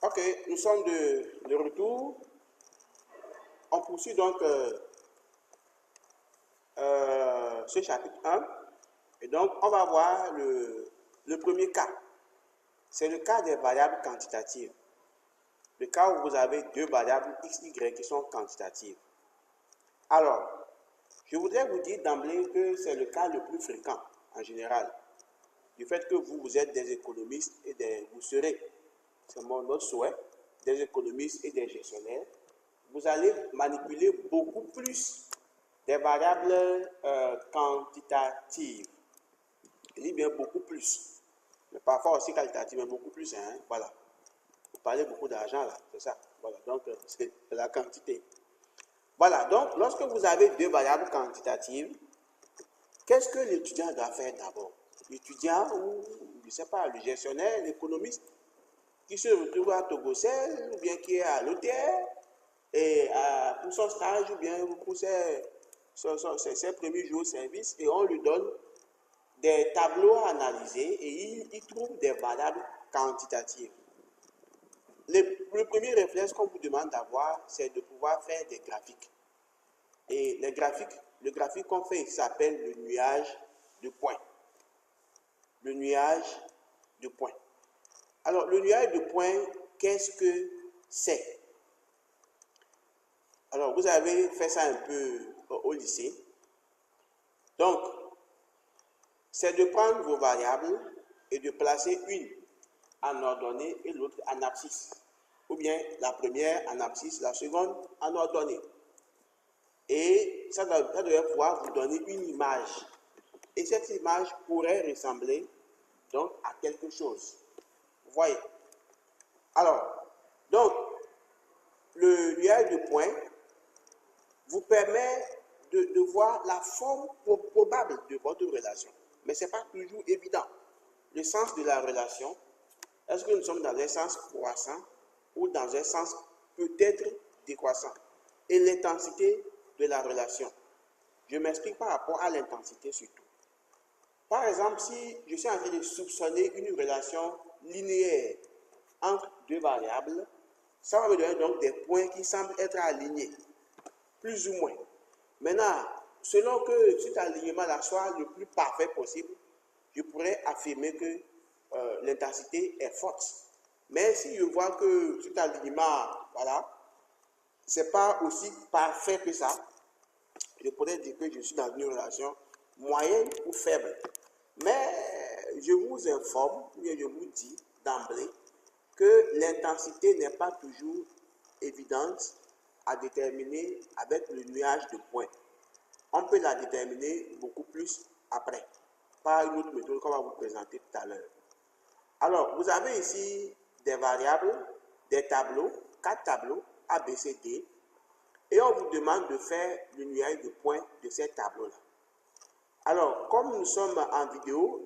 Ok, nous sommes de retour. On poursuit donc ce chapitre 1. Et donc, on va voir le premier cas. C'est le cas des variables quantitatives. Le cas où vous avez deux variables x, y qui sont quantitatives. Alors, je voudrais vous dire d'emblée que c'est le cas le plus fréquent en général. Du fait que vous êtes des économistes et vous serez, c'est notre souhait, des économistes et des gestionnaires, vous allez manipuler beaucoup plus des variables quantitatives. Je dis bien beaucoup plus. Mais parfois aussi qualitatives, mais beaucoup plus. Hein, voilà. Vous parlez beaucoup d'argent là, c'est ça. Voilà, donc c'est la quantité. Voilà, donc lorsque vous avez deux variables quantitatives, qu'est-ce que l'étudiant doit faire d'abord? L'étudiant ou, je ne sais pas, le gestionnaire, l'économiste, qui se retrouve à Togocel, ou bien qui est à l'hôtel, et pour son stage, ou bien pour ses premiers jours de service, et on lui donne des tableaux à analyser, et il trouve des variables quantitatives. Le premier réflexe qu'on vous demande d'avoir, c'est de pouvoir faire des graphiques. Et le graphique qu'on fait s'appelle le nuage de points. Le nuage de points. Alors, le nuage de points, qu'est-ce que c'est? Alors, vous avez fait ça un peu au lycée. Donc, c'est de prendre vos variables et de placer une en ordonnée et l'autre en abscisse. Ou bien la première en abscisse, la seconde en ordonnée. Et ça devrait pouvoir vous donner une image. Et cette image pourrait ressembler donc à quelque chose. Vous voyez? Alors, donc, le nuage de points vous permet de voir la forme probable de votre relation. Mais ce n'est pas toujours évident. Le sens de la relation, est-ce que nous sommes dans un sens croissant ou dans un sens peut-être décroissant? Et l'intensité de la relation. Je m'explique par rapport à l'intensité surtout. Par exemple, si je suis en train de soupçonner une relation linéaire entre deux variables, ça va me donner donc des points qui semblent être alignés, plus ou moins. Maintenant, selon que cet alignement-là soit le plus parfait possible, je pourrais affirmer que l'intensité est forte. Mais si je vois que cet alignement, voilà, c'est pas aussi parfait que ça, je pourrais dire que je suis dans une relation moyenne ou faible. Mais je vous informe, ou je vous dis d'emblée, que l'intensité n'est pas toujours évidente à déterminer avec le nuage de points. On peut la déterminer beaucoup plus après, par une autre méthode qu'on va vous présenter tout à l'heure. Alors, vous avez ici des variables, des tableaux, 4 tableaux, A, B, C, D, et on vous demande de faire le nuage de points de ces tableaux-là. Alors, comme nous sommes en vidéo,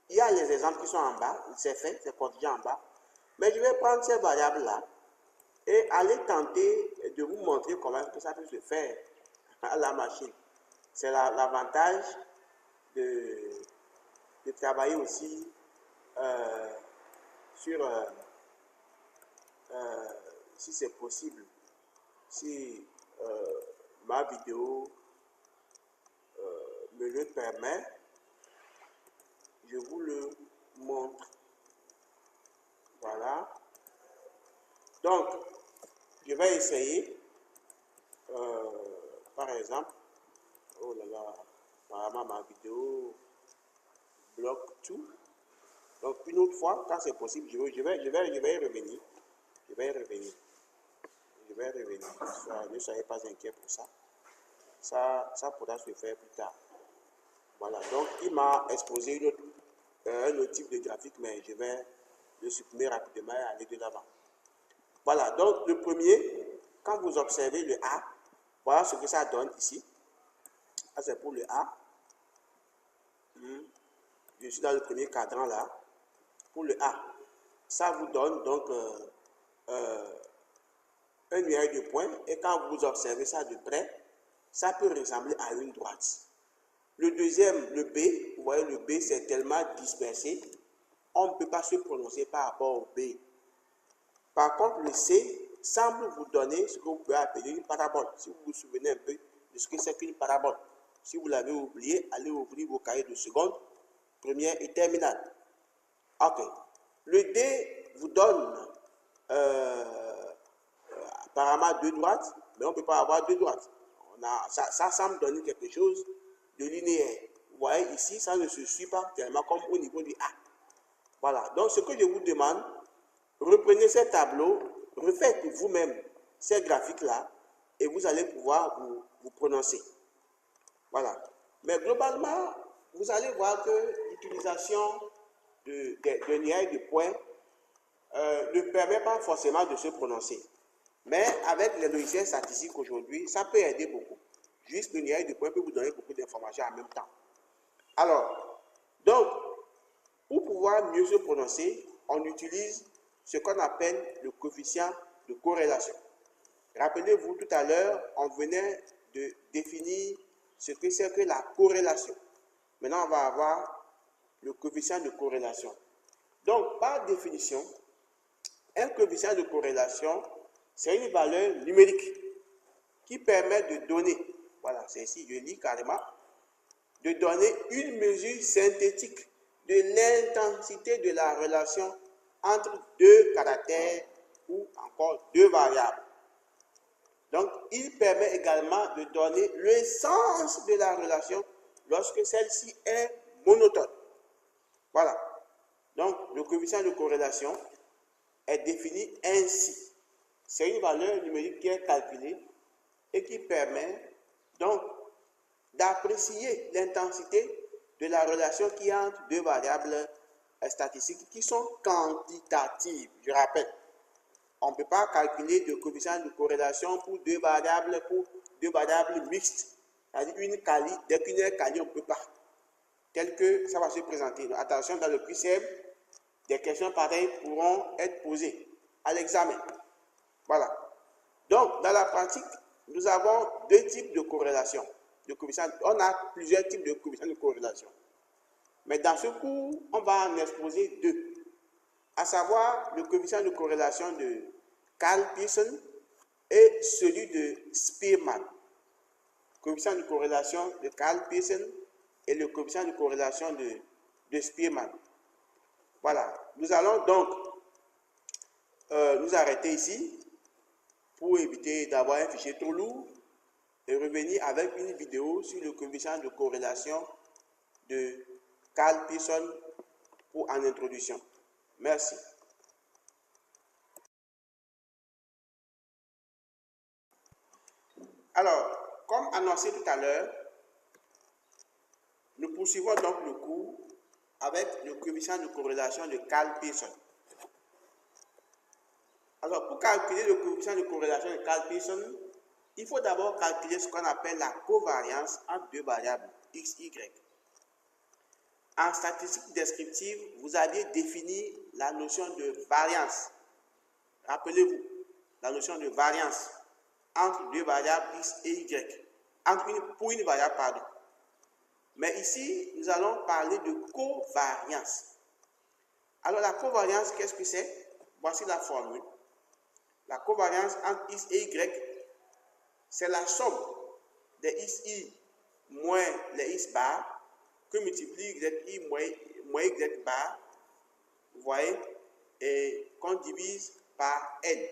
il y a les exemples qui sont en bas, c'est fait, c'est corrigé en bas, mais je vais prendre ces variables-là et aller tenter de vous montrer comment ça peut se faire à la machine. C'est l'avantage de travailler aussi sur, si c'est possible, si ma vidéo me le permet, je vous le montre. Voilà. Donc, je vais essayer, par exemple, oh là là, apparemment ma vidéo bloque tout. Donc, une autre fois, quand c'est possible, je vais y revenir. Je vais y revenir. Ne soyez pas inquiets pour ça. Ça pourra se faire plus tard. Voilà, donc il m'a exposé un autre type de graphique, mais je vais le supprimer rapidement et aller de l'avant. Voilà, donc le premier, quand vous observez le A, voilà ce que ça donne ici. Ça c'est pour le A. Je suis dans le premier cadran là. Pour le A, ça vous donne donc un nuage de points, et quand vous observez ça de près, ça peut ressembler à une droite. Le deuxième, le B, vous voyez, le B c'est tellement dispersé, on ne peut pas se prononcer par rapport au B. Par contre, le C semble vous donner ce que vous pouvez appeler une parabole. Si vous vous souvenez un peu de ce que c'est qu'une parabole. Si vous l'avez oublié, allez ouvrir vos cahiers de seconde, première et terminale. Ok. Le D vous donne apparemment deux droites, mais on ne peut pas avoir deux droites. Ça semble donner quelque chose de linéaire. Vous voyez ici, ça ne se suit pas tellement comme au niveau du A. Voilà. Donc, ce que je vous demande, reprenez ces tableaux, refaites vous-même ces graphiques-là, et vous allez pouvoir vous prononcer. Voilà. Mais globalement, vous allez voir que l'utilisation de liens de points ne permet pas forcément de se prononcer. Mais avec les logiciels statistiques aujourd'hui, ça peut aider beaucoup. Juste le lien de points peut vous donner beaucoup d'informations en même temps. Alors, donc, pour pouvoir mieux se prononcer, on utilise ce qu'on appelle le coefficient de corrélation. Rappelez-vous, tout à l'heure, on venait de définir ce que c'est que la corrélation. Maintenant, on va avoir le coefficient de corrélation. Donc, par définition, un coefficient de corrélation, c'est une valeur numérique qui permet de donner, voilà, c'est ici, je lis carrément, de donner une mesure synthétique de l'intensité de la relation entre deux caractères ou encore deux variables. Donc, il permet également de donner le sens de la relation lorsque celle-ci est monotone. Voilà. Donc, le coefficient de corrélation est défini ainsi. C'est une valeur numérique qui est calculée et qui permet donc d'apprécier l'intensité de la relation qui est entre deux variables statistiques qui sont quantitatives. Je rappelle, on ne peut pas calculer de coefficient de corrélation pour deux variables mixtes. C'est-à-dire une quali, dès qu'une est quali, on ne peut pas. Tel que ça va se présenter. Donc, attention, dans le QCM, des questions pareilles pourront être posées à l'examen. Voilà. Donc, dans la pratique, nous avons deux types de corrélation. On a plusieurs types de coefficients de corrélation. Mais dans ce cours, on va en exposer deux. À savoir le coefficient de corrélation de Karl Pearson et celui de Spearman. Le coefficient de corrélation de Karl Pearson et le coefficient de corrélation de Spearman. Voilà. Nous allons donc nous arrêter ici pour éviter d'avoir un fichier trop lourd et revenir avec une vidéo sur le coefficient de corrélation de Karl Pearson pour en introduction. Merci. Alors, comme annoncé tout à l'heure, nous poursuivons donc le cours avec le coefficient de corrélation de Karl Pearson. Alors, pour calculer le coefficient de corrélation de Karl Pearson, il faut d'abord calculer ce qu'on appelle la covariance entre deux variables, x, y. En statistique descriptive, vous aviez défini la notion de variance. Rappelez-vous, la notion de variance entre deux variables x et y. Pour une variable, pardon. Mais ici, nous allons parler de covariance. Alors, la covariance, qu'est-ce que c'est? Voici la formule. La covariance entre x et y, c'est la somme des xi moins les x bar que multiplie yi moins y bar, vous voyez, et qu'on divise par n.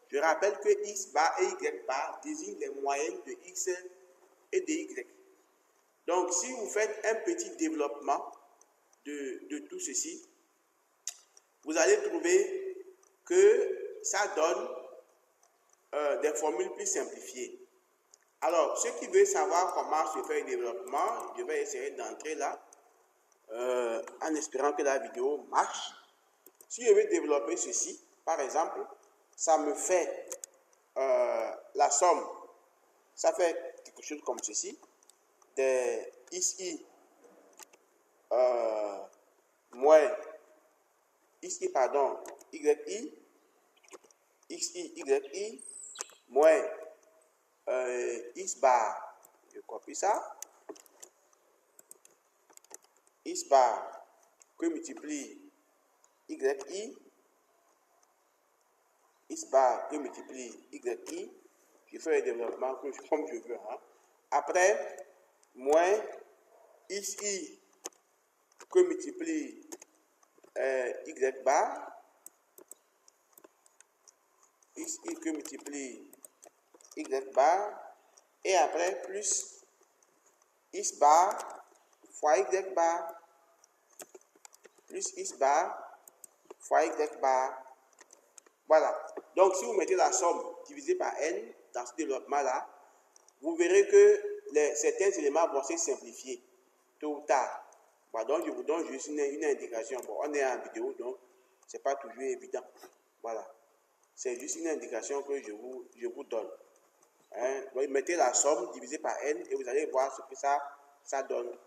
Je rappelle que x bar et y bar désignent les moyennes de x et de y. Donc, si vous faites un petit développement de tout ceci, vous allez trouver que ça donne des formules plus simplifiées. Alors, ceux qui veulent savoir comment se fait le développement, je vais essayer d'entrer là, en espérant que la vidéo marche. Si je veux développer ceci, par exemple, ça me fait la somme, ça fait quelque chose comme ceci, des xi moins xi, pardon, yi, xi, yi, moins x bar, je copie ça, x bar que multiplie yi X bar que multiplie YI. Je fais le développement comme je veux. Hein. Après, moins XI que multiplie Y bar. XI que multiplie Y bar. Et après, plus X bar fois Y bar. Plus X bar fois Y bar. Voilà. Donc, si vous mettez la somme divisée par n dans ce développement-là, vous verrez que certains éléments vont se simplifier tôt ou tard. Voilà, donc, je vous donne juste une indication. Bon, on est en vidéo, donc ce n'est pas toujours évident. Voilà. C'est juste une indication que je vous donne. Hein? Donc, mettez la somme divisée par n et vous allez voir ce que ça donne.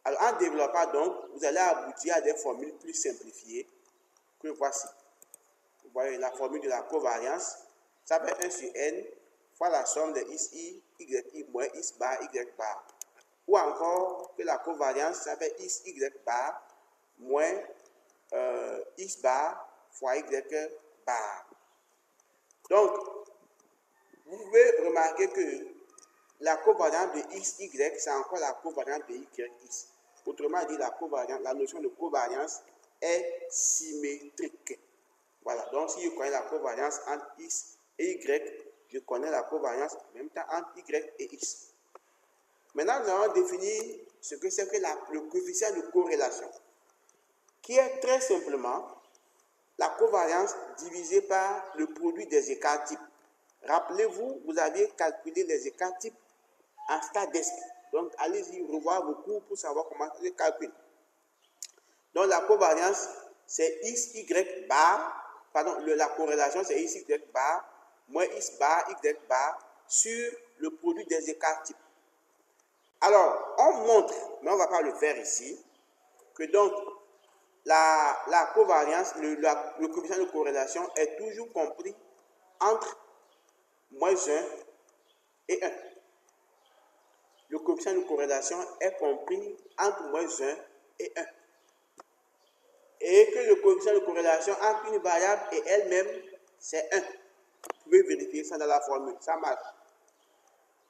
Alors, en développant, donc, vous allez aboutir à des formules plus simplifiées que voici. Vous voyez la formule de la covariance, ça fait 1 sur n fois la somme de xi, yi moins x bar, y bar. Ou encore que la covariance, ça fait x, y bar moins x bar fois y bar. Donc, vous pouvez remarquer que la covariance de x, y, c'est encore la covariance de y, x. Autrement dit, la notion de covariance est symétrique. Voilà, donc si je connais la covariance entre x et y, je connais la covariance en même temps entre y et x. Maintenant, nous allons définir ce que c'est que le coefficient de corrélation, qui est très simplement la covariance divisée par le produit des écarts types. Rappelez-vous, vous aviez calculé les écarts types en stadesque. Donc, allez-y revoir vos cours pour savoir comment se calcule. Donc, la covariance, c'est x, y bar. Pardon, la corrélation, c'est x, y bar, moins x bar, y bar, sur le produit des écarts types. Alors, on montre, mais on ne va pas le faire ici, que donc, la covariance, le coefficient de corrélation est toujours compris entre moins 1 et 1. Le coefficient de corrélation est compris entre moins 1 et 1. Et que le coefficient de corrélation entre une variable et elle-même, c'est 1. Vous pouvez vérifier ça dans la formule, ça marche.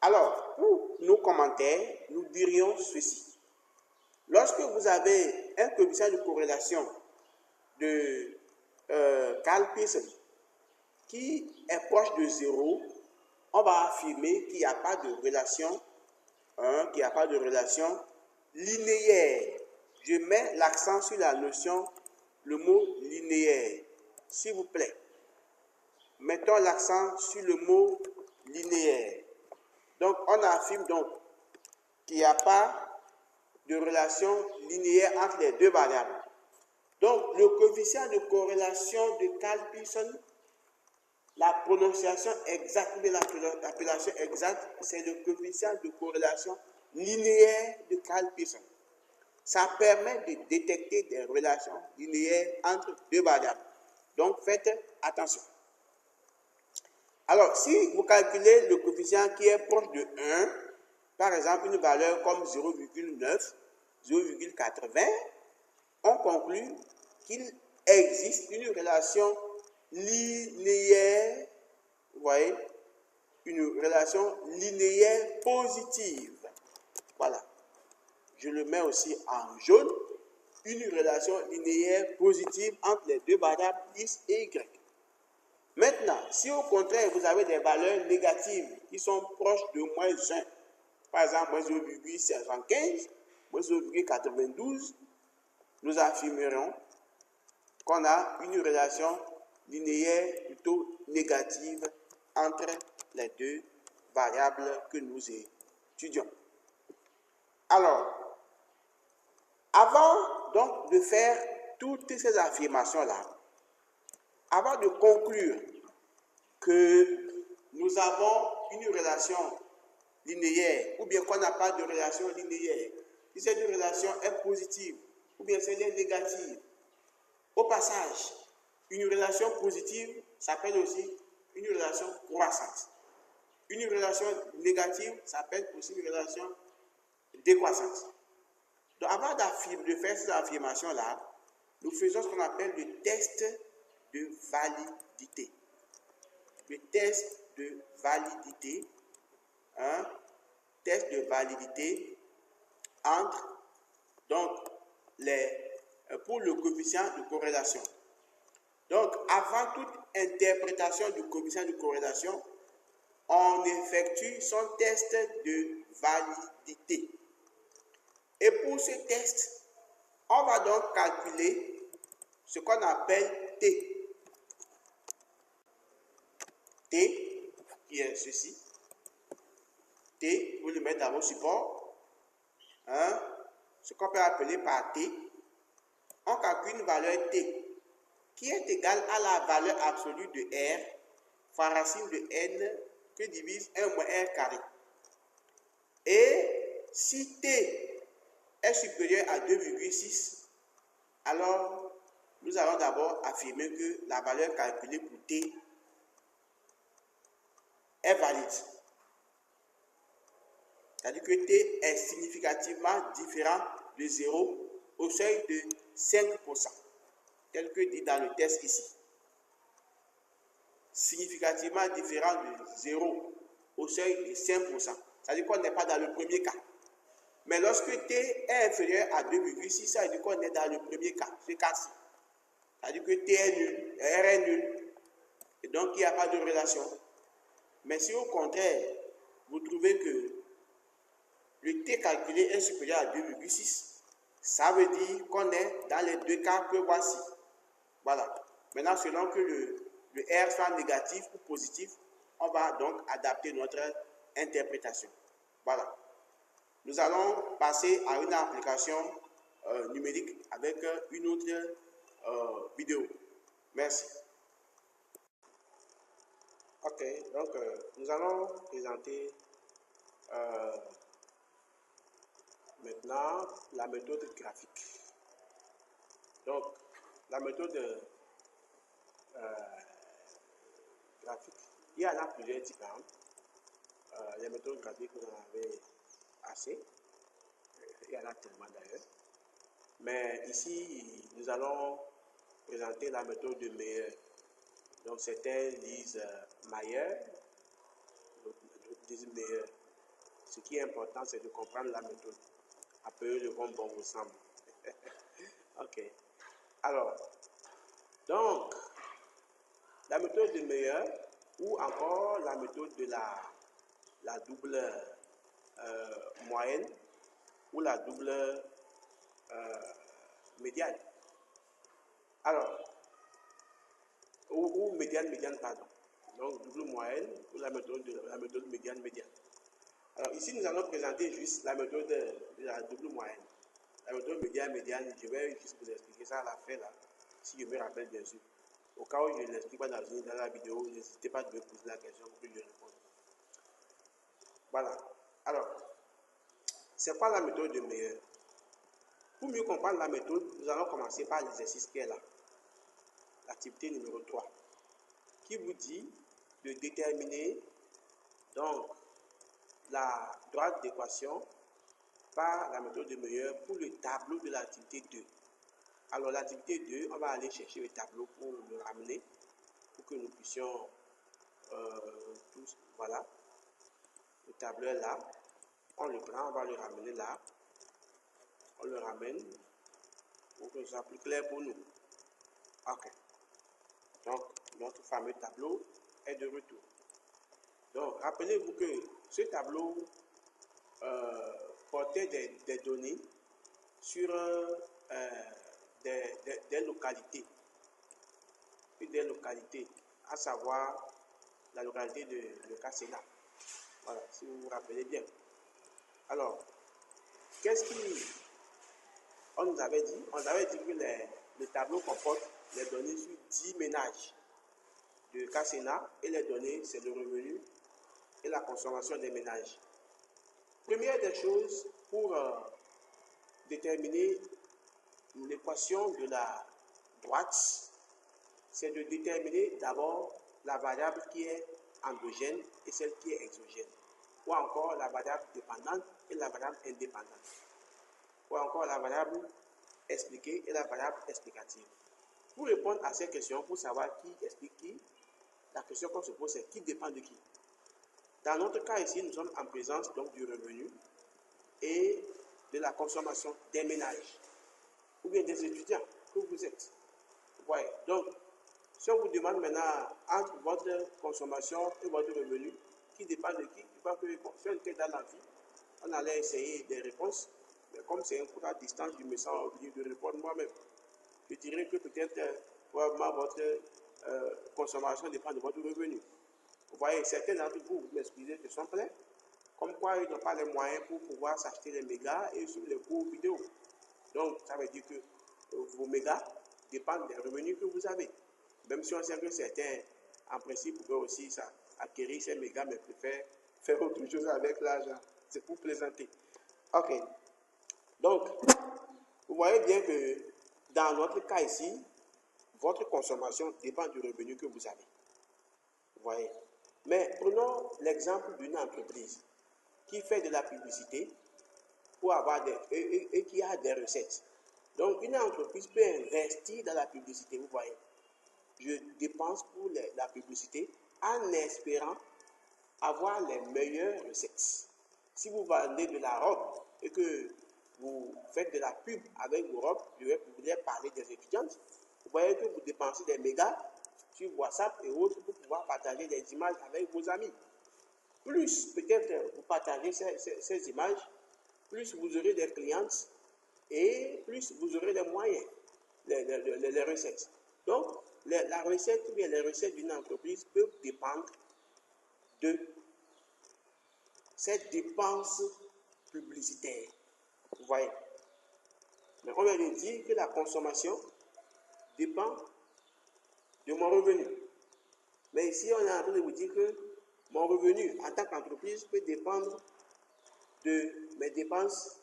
Alors, pour nos commentaires, nous dirions ceci. Lorsque vous avez un coefficient de corrélation de Carl Pearson qui est proche de 0, on va affirmer qu'il n'y a pas de relation, linéaire. Je mets l'accent sur la notion, le mot linéaire, s'il vous plaît. Mettons l'accent sur le mot linéaire. Donc, on affirme donc qu'il n'y a pas de relation linéaire entre les deux variables. Donc, le coefficient de corrélation de Carl Pearson, la prononciation exacte, l'appellation exacte, c'est le coefficient de corrélation linéaire de Carl Pearson. Ça permet de détecter des relations linéaires entre deux variables. Donc, faites attention. Alors, si vous calculez le coefficient qui est proche de 1, par exemple une valeur comme 0,9, 0,80, on conclut qu'il existe une relation linéaire, vous voyez, une relation linéaire positive. Voilà. Je le mets aussi en jaune, une relation linéaire positive entre les deux variables x et y. Maintenant, si au contraire vous avez des valeurs négatives qui sont proches de moins 1, par exemple moins 0,75, moins 0,92, nous affirmerons qu'on a une relation linéaire plutôt négative entre les deux variables que nous étudions. Alors, avant donc de faire toutes ces affirmations-là, avant de conclure que nous avons une relation linéaire, ou bien qu'on n'a pas de relation linéaire, si cette relation est positive, ou bien si elle est négative, au passage, une relation positive s'appelle aussi une relation croissante. Une relation négative s'appelle aussi une relation décroissante. Donc, avant de faire ces affirmations-là, nous faisons ce qu'on appelle le test de validité. le test de validité, test de validité entre donc pour le coefficient de corrélation. Donc, avant toute interprétation du coefficient de corrélation, on effectue son test de validité. Et pour ce test, on va donc calculer ce qu'on appelle T. T, qui est ceci. T, vous le mettez dans vos supports. Ce qu'on peut appeler par T. On calcule une valeur T qui est égale à la valeur absolue de R fois racine de N que divise 1 moins R carré. Et si T est supérieur à 2,6, alors nous allons d'abord affirmer que la valeur calculée pour T est valide. C'est-à-dire que T est significativement différent de 0 au seuil de 5%, tel que dit dans le test ici. Significativement différent de 0 au seuil de 5%. C'est-à-dire qu'on n'est pas dans le premier cas. Mais lorsque T est inférieur à 2,6, ça veut dire qu'on est dans le premier cas, ce cas-ci. C'est-à-dire que T est nul, R est nul, et donc il n'y a pas de relation. Mais si au contraire, vous trouvez que le T calculé est supérieur à 2,6, ça veut dire qu'on est dans les deux cas que voici. Voilà. Maintenant, selon que le R soit négatif ou positif, on va donc adapter notre interprétation. Voilà. Nous allons passer à une application numérique avec une autre vidéo. Merci. Ok, donc nous allons présenter maintenant la méthode graphique. Donc, la méthode graphique, il y en a plusieurs types. Les méthodes graphiques, vous en avez assez. Il y en a tellement d'ailleurs. Mais ici, nous allons présenter la méthode de Meyer. Donc, certains disent Mayer, d'autres disent Meyer. Ce qui est important, c'est de comprendre la méthode. Après, le bon vous semble. Ok. Alors, donc, la méthode de Meyer, ou encore la méthode de la double moyenne, ou la double médiane. Alors, ou médiane, pardon. Donc, double moyenne, ou la méthode médiane. Alors, ici, nous allons présenter juste la méthode de la double moyenne. La méthode médiane, je vais juste vous expliquer ça à la fin, là, si je me rappelle bien sûr. Au cas où je ne l'explique pas dans la vidéo, n'hésitez pas à me poser la question pour que je réponde. Voilà. Alors, c'est quoi la méthode de Meyer? Pour mieux comprendre la méthode, nous allons commencer par l'exercice qui est là. L'activité numéro 3, qui vous dit de déterminer donc la droite d'équation par la méthode de Meyer pour le tableau de l'activité 2. Alors, l'activité 2, on va aller chercher le tableau pour le ramener, pour que nous puissions tous, voilà, le tableau est là, on le prend, on va le ramener là, on le ramène pour que ce soit plus clair pour nous. Ok. Donc, notre fameux tableau est de retour. Donc, rappelez-vous que ce tableau portait des données sur des localités. Des localités, à savoir la localité de Cassena. Voilà, si vous vous rappelez bien. Alors, qu'est-ce qu'on nous avait dit? On avait dit que le tableau comporte les données sur 10 ménages de Cassena et les données, c'est le revenu et la consommation des ménages. Première des choses pour déterminer l'équation de la droite, c'est de déterminer d'abord la variable qui est endogène et celle qui est exogène, ou encore la variable dépendante et la variable indépendante, ou encore la variable expliquée et la variable explicative. Pour répondre à ces questions, pour savoir qui explique qui, la question qu'on se pose, c'est qui dépend de qui? Dans notre cas ici, nous sommes en présence donc du revenu et de la consommation des ménages ou bien des étudiants que vous êtes. Ouais. Donc, si on vous demande maintenant entre votre consommation et votre revenu, qui dépend de qui, je crois que si on était dans la vie, on allait essayer des réponses, mais comme c'est un cours à distance, je me sens obligé de répondre moi-même. Je dirais que peut-être probablement votre consommation dépend de votre revenu. Vous voyez, certains d'entre vous, vous m'excusez, se sont plaints, comme quoi ils n'ont pas les moyens pour pouvoir s'acheter les mégas et suivre les cours vidéo. Donc, ça veut dire que vos mégas dépendent des revenus que vous avez. Même si on sait que certains, en principe, peuvent aussi acquérir ces mégas, mais préfèrent faire autre chose avec l'argent. C'est pour plaisanter. OK. Donc, vous voyez bien que dans notre cas ici, votre consommation dépend du revenu que vous avez. Vous voyez. Mais prenons l'exemple d'une entreprise qui fait de la publicité pour avoir et qui a des recettes. Donc, une entreprise peut investir dans la publicité, vous voyez. Je dépense pour la publicité en espérant avoir les meilleures recettes. Si vous vendez de la robe et que vous faites de la pub avec vos robes, je vais parler des étudiantes, vous voyez que vous dépensez des mégas sur WhatsApp et autres pour pouvoir partager des images avec vos amis. Plus peut-être vous partagez ces images, plus vous aurez des clientes et plus vous aurez les moyens, les recettes. Donc, la recette ou bien les recettes d'une entreprise peuvent dépendre de cette dépense publicitaire. Vous voyez. Mais on vient de dire que la consommation dépend de mon revenu. Mais ici, on est en train de vous dire que mon revenu en tant qu'entreprise peut dépendre de mes dépenses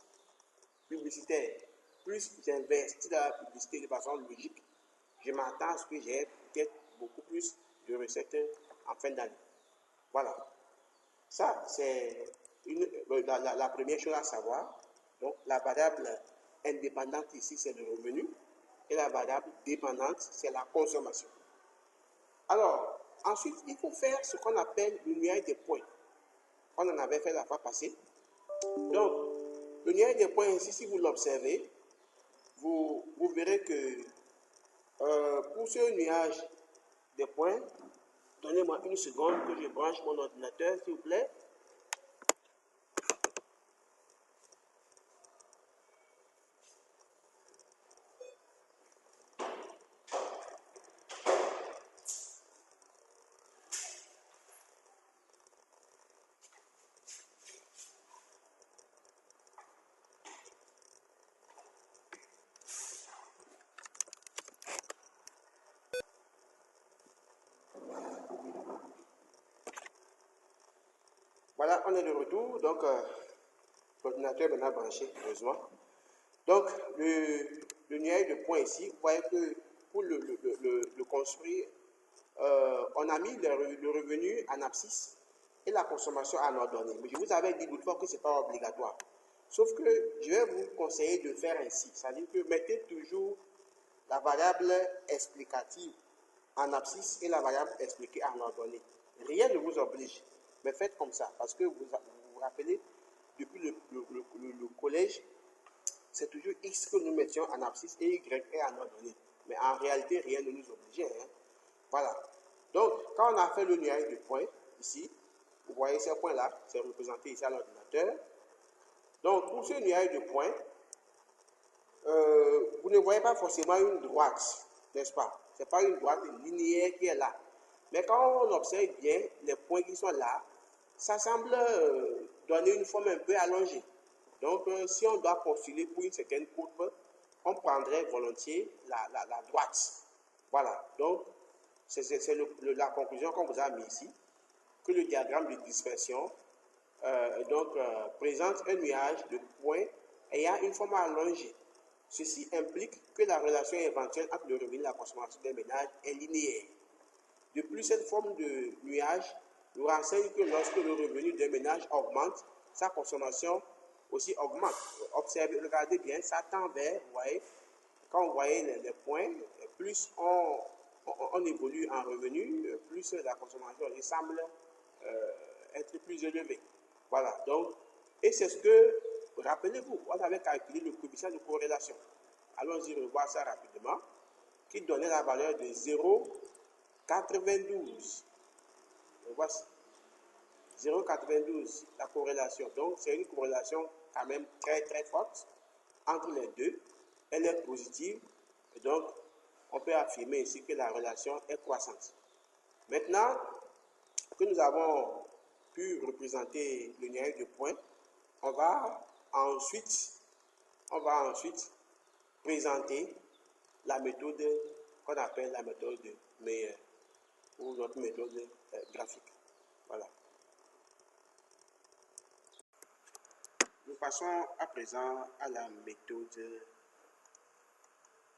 publicitaires. Plus j'investis dans la publicité de façon logique, je m'attends à ce que j'ai peut-être beaucoup plus de recettes en fin d'année. Voilà. Ça, c'est la première chose à savoir. Donc, la variable indépendante ici, c'est le revenu. Et la variable dépendante, c'est la consommation. Alors, ensuite, il faut faire ce qu'on appelle le nuage des points. On en avait fait la fois passée. Donc, le nuage des points ici, si vous l'observez, vous verrez que pour ce nuage des points, donnez-moi une seconde que je branche mon ordinateur, s'il vous plaît. Voilà, on est de retour. Donc, l'ordinateur est maintenant branché, heureusement. Donc, le nuage de points ici, vous voyez que pour le construire, on a mis le revenu en abscisse et la consommation en ordonnée. Mais je vous avais dit l'autre fois que ce n'est pas obligatoire. Sauf que je vais vous conseiller de faire ainsi. C'est-à-dire que mettez toujours la variable explicative en abscisse et la variable expliquée en ordonnée. Rien ne vous oblige, mais faites comme ça. Parce que vous rappelez, depuis le collège, c'est toujours X que nous mettions en abscisse et Y est en ordonnée. Mais en réalité, rien ne nous obligeait. Hein? Voilà. Donc, quand on a fait le nuage de points, ici, vous voyez ces points-là, c'est représenté ici à l'ordinateur. Donc, pour ce nuage de points, vous ne voyez pas forcément une droite, n'est-ce pas? Ce n'est pas une droite linéaire qui est là. Mais quand on observe bien les points qui sont là, ça semble donner une forme un peu allongée. Donc, si on doit postuler pour une certaine courbe, on prendrait volontiers la droite. Voilà. Donc, c'est la conclusion qu'on vous a mis ici, que le diagramme de dispersion présente un nuage de points ayant une forme allongée. Ceci implique que la relation éventuelle entre le revenu et la consommation des ménages est linéaire. De plus, cette forme de nuage nous renseigne que lorsque le revenu d'un ménage augmente, sa consommation aussi augmente. Observez, regardez bien, ça tend vers, vous voyez, quand vous voyez les points, plus on évolue en revenu, plus la consommation semble être plus élevée. Voilà, donc, et c'est ce que, rappelez-vous, on avait calculé le coefficient de corrélation. Allons-y revoir ça rapidement, qui donnait la valeur de 0,92. Voici 0,92, la corrélation. Donc, c'est une corrélation quand même très forte entre les deux. Elle est positive, et donc, on peut affirmer ici que la relation est croissante. Maintenant que nous avons pu représenter le numérique de points, on va ensuite présenter la méthode qu'on appelle la méthode Meyer ou notre méthode graphique. Voilà. Nous passons à présent à la méthode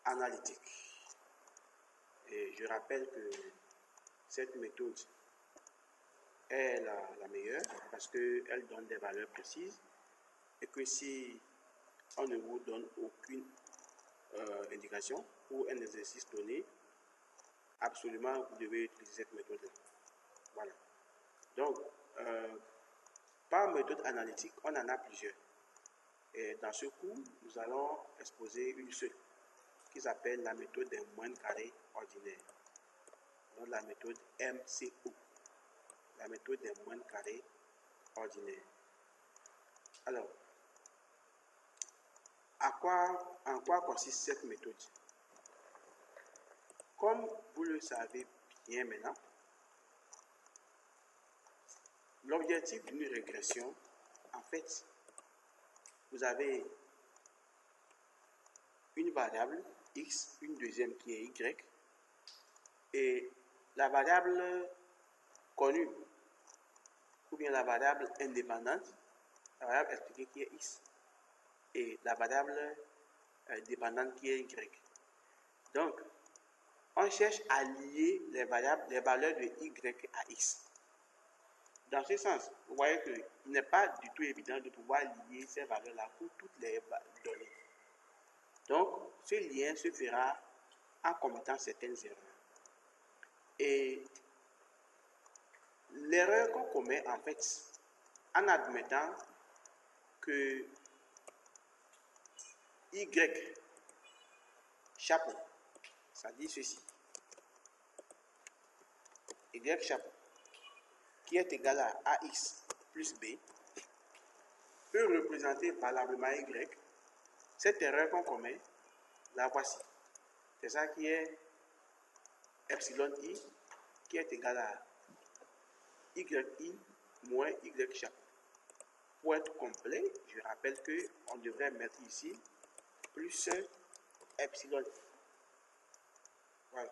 analytique. Et je rappelle que cette méthode est la meilleure parce qu'elle donne des valeurs précises et que si on ne vous donne aucune indication ou un exercice donné, absolument vous devez utiliser cette méthode-là. Voilà. Donc, par méthode analytique, on en a plusieurs. Et dans ce cours, nous allons exposer une seule qui s'appelle la méthode des moyennes carrées ordinaires. Donc, la méthode MCO. La méthode des moyennes carrées ordinaires. Alors, en quoi consiste cette méthode? Comme vous le savez bien maintenant, l'objectif d'une régression, en fait, vous avez une variable x, une deuxième qui est y, et la variable connue, ou bien la variable indépendante, la variable expliquée qui est x, et la variable dépendante qui est y. Donc, on cherche à lier les valeurs de y à x. Dans ce sens, vous voyez qu'il n'est pas du tout évident de pouvoir lier ces valeurs-là pour toutes les données. Donc, ce lien se fera en commettant certaines erreurs. Et l'erreur qu'on commet, en fait, en admettant que y chapeau, ça dit ceci, y chapeau, qui est égal à ax plus b, peut représenter valablement y. Cette erreur qu'on commet, la voici. C'est ça qui est epsilon i, qui est égal à yi moins y chapeau. Pour être complet, je rappelle qu'on devrait mettre ici plus epsilon i. Voilà.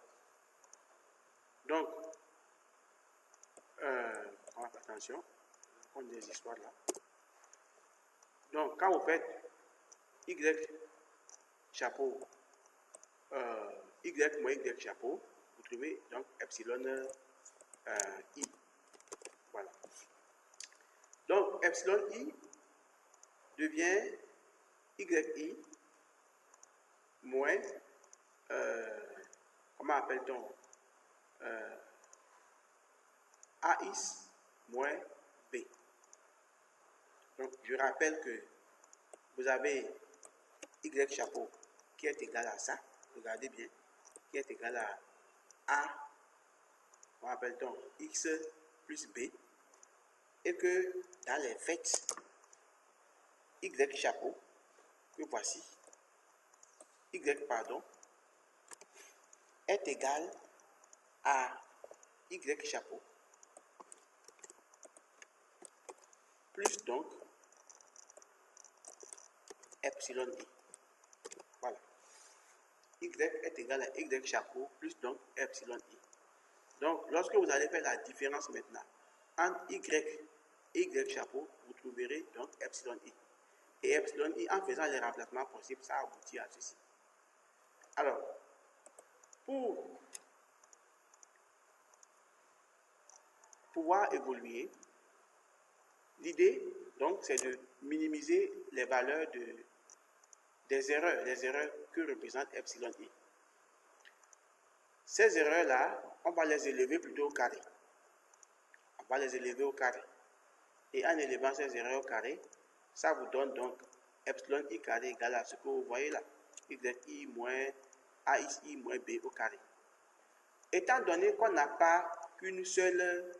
Donc, on va faire attention, on a des histoires là. Donc, quand vous faites y chapeau, y moins y chapeau, vous trouvez donc epsilon i. Voilà. Donc, epsilon i devient yi moins, comment appelle-t-on, ax moins b. Donc, je rappelle que vous avez y chapeau qui est égal à ça, regardez bien, qui est égal à a, comment appelle-t-on, x plus b, et que dans les faits, y chapeau, que voici, est égal à y chapeau, plus donc epsilon i. Voilà. Y est égal à y chapeau plus donc epsilon i. Donc, lorsque vous allez faire la différence maintenant entre y et y chapeau, vous trouverez donc epsilon i. Et epsilon i, en faisant les remplacements possibles, ça aboutit à ceci. Alors, pour pouvoir évoluer, l'idée, donc, c'est de minimiser les valeurs des erreurs que représente epsilon i. Ces erreurs-là, on va les élever plutôt au carré. On va les élever au carré. Et en élevant ces erreurs au carré, ça vous donne donc epsilon i carré égale à ce que vous voyez là. yi moins a i moins b au carré. Étant donné qu'on n'a pas qu'une seule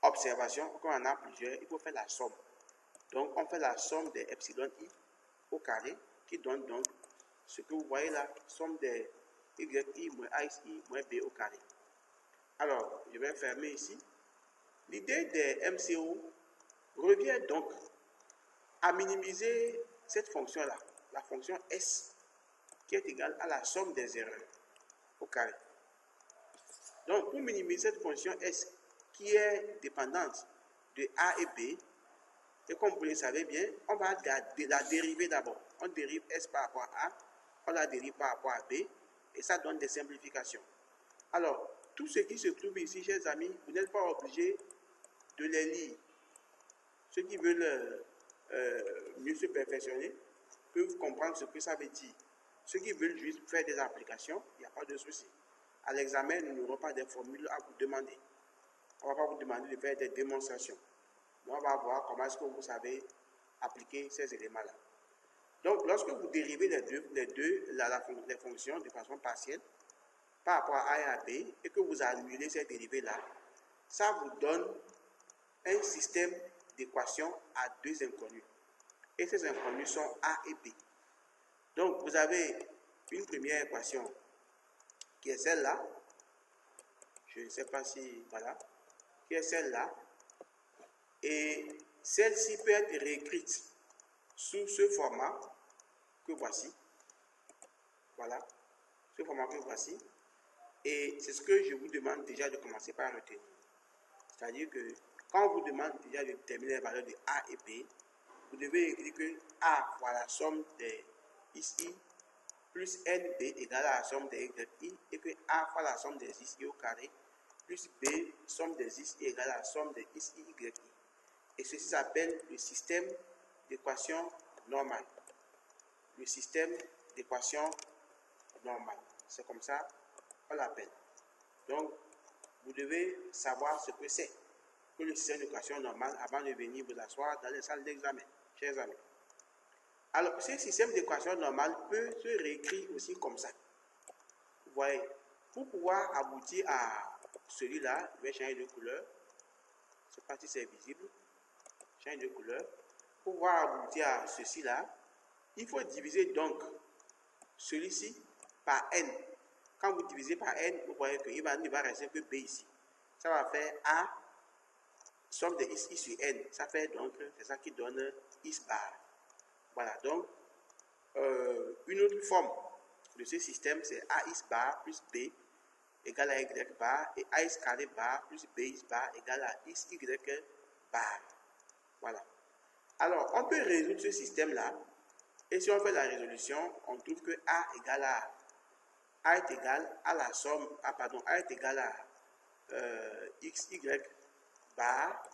observation, qu'on en a plusieurs, il faut faire la somme. Donc, on fait la somme des epsilon i au carré qui donne donc ce que vous voyez là, somme des yi moins a i moins b au carré. Alors, je vais fermer ici. L'idée des MCO revient donc à minimiser cette fonction-là, la fonction S, qui est égale à la somme des erreurs au carré. Donc, pour minimiser cette fonction S, qui est dépendante de A et B, et comme vous le savez bien, on va la dériver d'abord. On dérive S par rapport à A, on la dérive par rapport à B, et ça donne des simplifications. Alors, tout ce qui se trouve ici, chers amis, vous n'êtes pas obligés de les lire. Ceux qui veulent mieux se perfectionner peuvent comprendre ce que ça veut dire. Ceux qui veulent juste faire des applications, il n'y a pas de souci. À l'examen, nous n'aurons pas des formules à vous demander. On ne va pas vous demander de faire des démonstrations. Mais on va voir comment est-ce que vous savez appliquer ces éléments-là. Donc, lorsque vous dérivez les fonctions de façon partielle par rapport à A et à B, et que vous annulez ces dérivés-là, ça vous donne un système d'équations à deux inconnus. Et ces inconnus sont A et B. Donc, vous avez une première équation qui est celle-là. Je ne sais pas si, voilà, qui est celle-là. Et celle-ci peut être réécrite sous ce format que voici. Voilà, ce format que voici. Et c'est ce que je vous demande déjà de commencer par retenir. C'est-à-dire que quand on vous demande déjà de déterminer les valeurs de A et B, vous devez écrire que A fois la somme des xi plus nb égale à la somme des yi et que A fois la somme des xi au carré plus B somme des xi égale à la somme des xi yi. Et ceci s'appelle le système d'équation normale. Le système d'équation normale. C'est comme ça qu'on l'appelle. Donc, vous devez savoir ce que c'est que le système d'équation normale avant de venir vous asseoir dans les salles d'examen, chers amis. Alors, ce système d'équation normale peut se réécrire aussi comme ça. Vous voyez, pour pouvoir aboutir à celui-là, je vais changer de couleur. Je ne sais pas si c'est visible. Change de couleur. Pour pouvoir aboutir à ceci-là, il faut diviser donc celui-ci par n. Quand vous divisez par n, vous voyez qu'il ne va rester que b ici. Ça va faire a somme de x sur n. Ça fait donc, c'est ça qui donne x bar. Voilà, donc, une autre forme de ce système, c'est ax bar plus b égale à y bar et ax carré bar plus bx bar égale à xy bar. Voilà. Alors, on peut résoudre ce système-là, et si on fait la résolution, on trouve que A est égal à la somme, A est égal à xy bar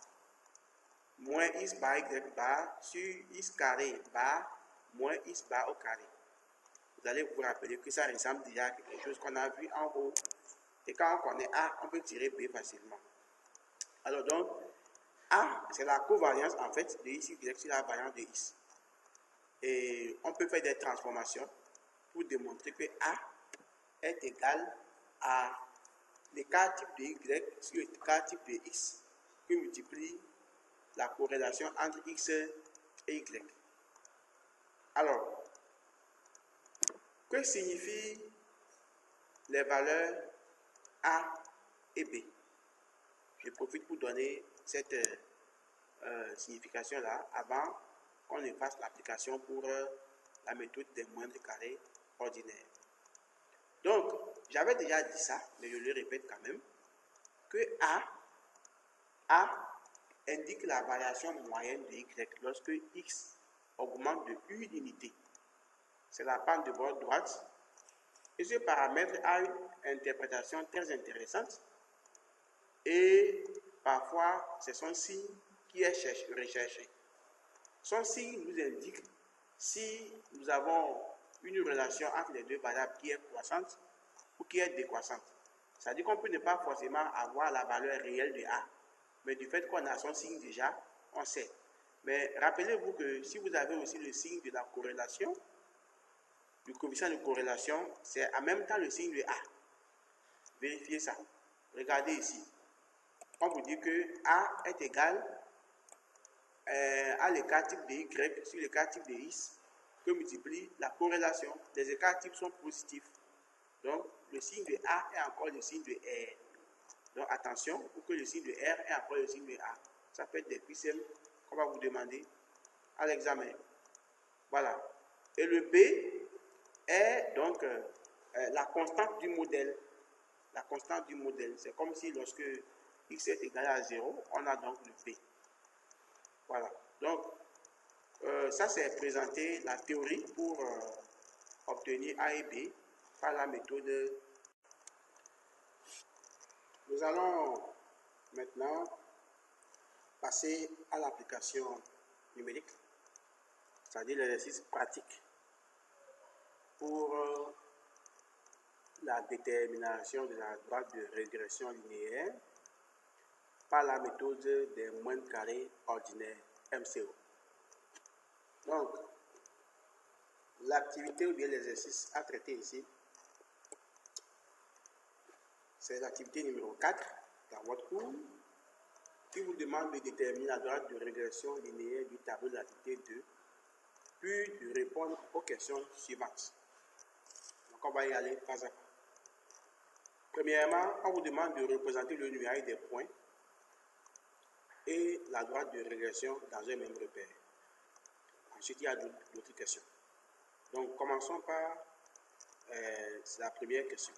moins x bar y bar sur x carré bar moins x bar au carré. Vous allez vous rappeler que ça ressemble déjà à quelque chose qu'on a vu en haut. Et quand on connaît A, on peut tirer B facilement. Alors donc, A, c'est la covariance en fait de x, y sur la variance de x. Et on peut faire des transformations pour démontrer que A est égal à l'écart type de y sur l'écart type de x que multiplie la corrélation entre x et y. Alors, que signifient les valeurs A et B? Je profite pour donner cette signification-là avant qu'on ne fasse l'application pour la méthode des moindres carrés ordinaires. Donc, j'avais déjà dit ça, mais je le répète quand même, que A indique la variation moyenne de Y lorsque X augmente de une unité. C'est la pente de bord droite. Et ce paramètre a une interprétation très intéressante. Et parfois, c'est son signe qui est recherché. Son signe nous indique si nous avons une relation entre les deux variables qui est croissante ou qui est décroissante. C'est-à-dire qu'on peut ne pas forcément avoir la valeur réelle de A. Mais du fait qu'on a son signe déjà, on sait. Mais rappelez-vous que si vous avez aussi le signe de la corrélation, le coefficient de corrélation, c'est en même temps le signe de A. Vérifiez ça. Regardez ici. On vous dit que A est égal à l'écart type de Y sur l'écart type de X que multiplie la corrélation. Les écarts types sont positifs. Donc, le signe de A est encore le signe de R. Donc, attention, pour que le signe de R est encore le signe de A. Ça peut être des QCM qu'on va vous demander à l'examen. Voilà. Et le B est donc la constante du modèle. La constante du modèle. C'est comme si lorsque X est égal à 0, on a donc le B. Voilà. Donc, ça c'est présenter la théorie pour obtenir A et B par la méthode. Nous allons maintenant passer à l'application numérique, c'est-à-dire l'exercice pratique pour la détermination de la droite de régression linéaire par la méthode des moyennes carrées ordinaires MCO. Donc, l'activité ou bien l'exercice à traiter ici, c'est l'activité numéro 4 dans votre cours qui vous demande de déterminer la droite de régression linéaire du tableau de l'activité 2, puis de répondre aux questions suivantes. Donc, on va y aller pas à pas. Premièrement, on vous demande de représenter le numérique des points et la droite de régression dans un même repère. Ensuite, il y a d'autres questions. Donc, commençons par la première question.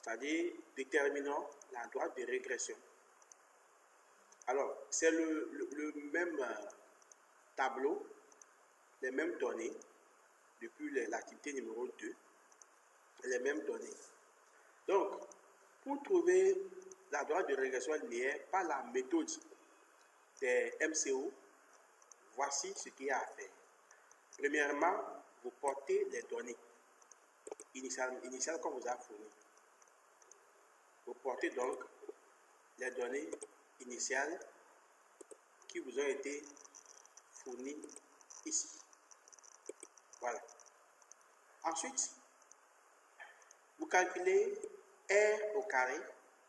C'est-à-dire, déterminons la droite de régression. Alors, c'est le même tableau, les mêmes données, depuis l'activité numéro 2, les mêmes données. Donc, pour trouver la droite de régression linéaire par la méthode des MCO, voici ce qu'il y a à faire. Premièrement, vous portez les données initiales qu'on vous a fournies. Vous portez donc les données initiales qui vous ont été fournies ici. Voilà. Ensuite, vous calculez R au carré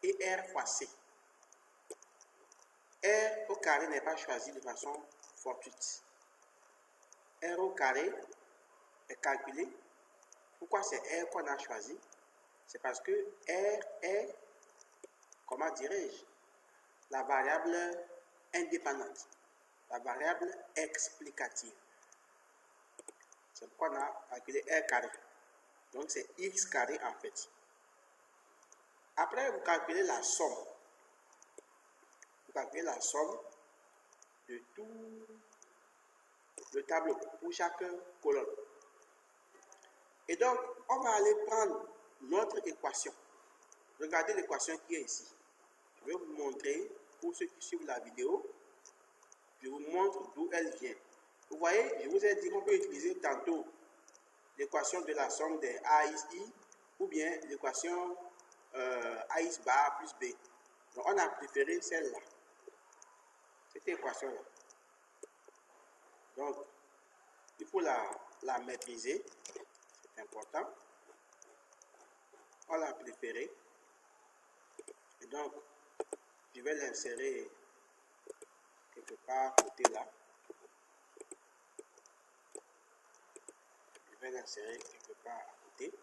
et R fois C. R au carré n'est pas choisi de façon fortuite. R au carré est calculé. Pourquoi c'est R qu'on a choisi? C'est parce que R est, comment dirais-je, la variable indépendante, la variable explicative. C'est pourquoi on a calculé R carré. Donc c'est X carré en fait. Après, vous calculez la somme. Vous calculez la somme de tout le tableau pour chaque colonne. Et donc, on va aller prendre notre équation. Regardez l'équation qui est ici. Je vais vous montrer, pour ceux qui suivent la vidéo, je vous montre d'où elle vient. Vous voyez, je vous ai dit qu'on peut utiliser tantôt l'équation de la somme des AX I ou bien l'équation AX bar plus B. Donc, on a préféré celle-là. Cette équation-là. Donc, il faut la maîtriser. C'est important. On l'a préféré. Et donc, je vais l'insérer quelque part côté là. Je vais l'insérer quelque part à côté.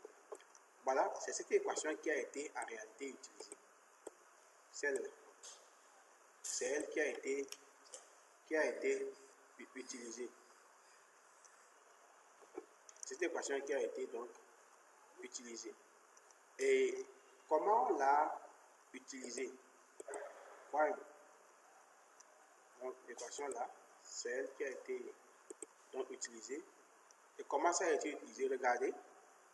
Voilà, c'est cette équation qui a été en réalité utilisée. Celle-là. C'est elle qui a été utilisée. Cette équation qui a été donc utilisée. Et comment on l'a utilisée? Voilà. Donc l'équation là, c'est elle qui a été donc utilisée. Et comment ça a été utilisé? Regardez.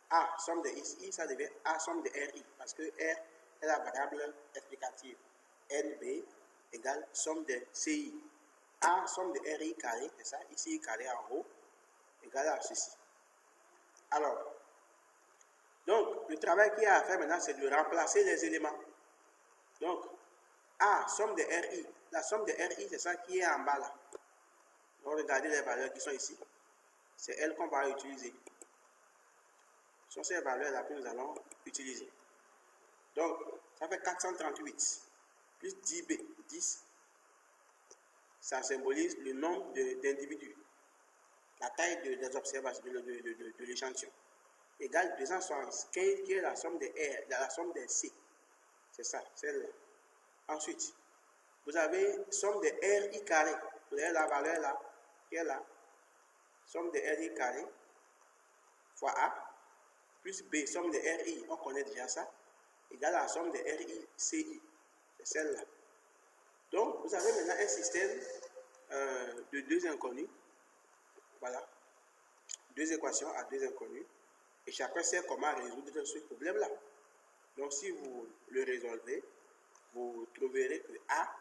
A, somme de XI, ça devient A, somme de RI, parce que R est la variable explicative. NB égale somme de CI. A, somme de RI carré, c'est ça, ici carré en haut, égale à ceci. Alors, Donc, le travail qu'il y a à faire maintenant, c'est de remplacer les éléments. Donc, A, somme de RI. La somme de RI, c'est ça qui est en bas là. Donc, regardez les valeurs qui sont ici. C'est elles qu'on va utiliser. Ce sont ces valeurs-là que nous allons utiliser. Donc, ça fait 438 plus 10B. 10, ça symbolise le nombre d'individus. La taille des observations de l'échantillon. Égale 275 qui est la somme de R, la somme des C. C'est ça, celle-là. Ensuite, vous avez somme de RI carré. Vous avez la valeur là, qui est là. Somme de RI carré fois A plus B, somme de RI, on connaît déjà ça, égale à la somme de RI CI. C'est celle-là. Donc, vous avez maintenant un système de deux inconnus. Voilà. Deux équations à deux inconnus. Et chacun sait comment résoudre ce problème-là. Donc, si vous le résolvez, vous trouverez que A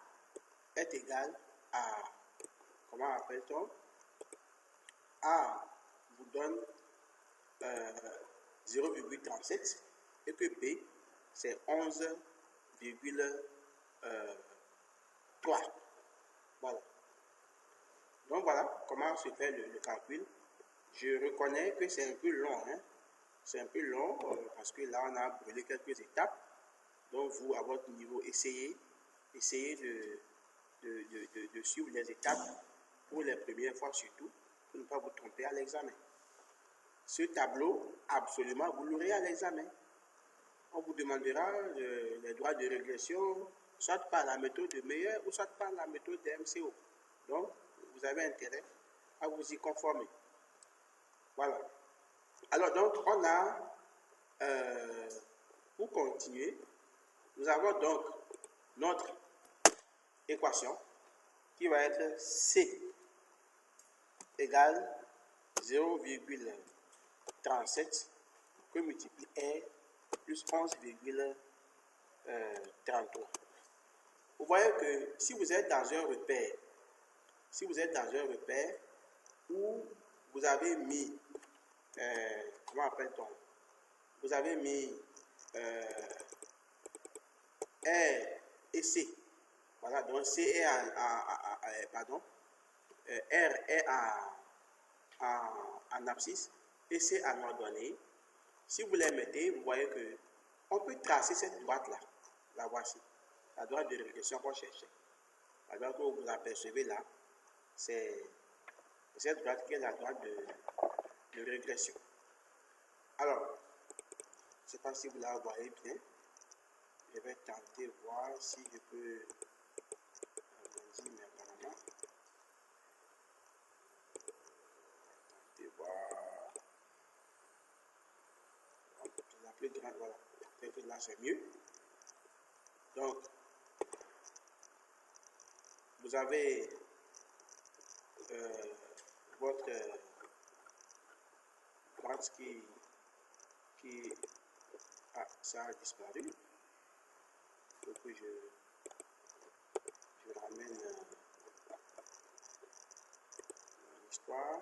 est égal à, comment appelle-t-on? A vous donne 0,37 et que B, c'est 11,3. Voilà. Donc, voilà comment se fait le calcul. Je reconnais que c'est un peu long, hein? C'est un peu long parce que là, on a brûlé quelques étapes. Donc, vous, à votre niveau, essayez de suivre les étapes pour les premières fois surtout, pour ne pas vous tromper à l'examen. Ce tableau, absolument, vous l'aurez à l'examen. On vous demandera les droits de régression, soit par la méthode de Meyer ou soit par la méthode de MCO. Donc, vous avez intérêt à vous y conformer. Voilà. Alors, donc, on a, pour continuer, nous avons donc notre équation qui va être C égale 0,37 que multiplie R plus 11,33. Vous voyez que si vous êtes dans un repère, où vous avez mis, comment appelle-t-on? Vous avez mis R et C. Voilà, donc C est R est en abscisse et C en ordonnée. Si vous les mettez, vous voyez que on peut tracer cette droite-là. La voici. La droite de régression qu'on cherchait. La droite que vous apercevez là, c'est cette droite qui est la droite de régression. Alors, je ne sais pas si vous la voyez bien. Je vais tenter de voir si je peux agrandir, mais apparemment. Tenter de voir. La plus grande, voilà. Peut-être que là c'est mieux. Donc, vous avez votre droite qui ça a disparu. Il faut que je ramène l'histoire.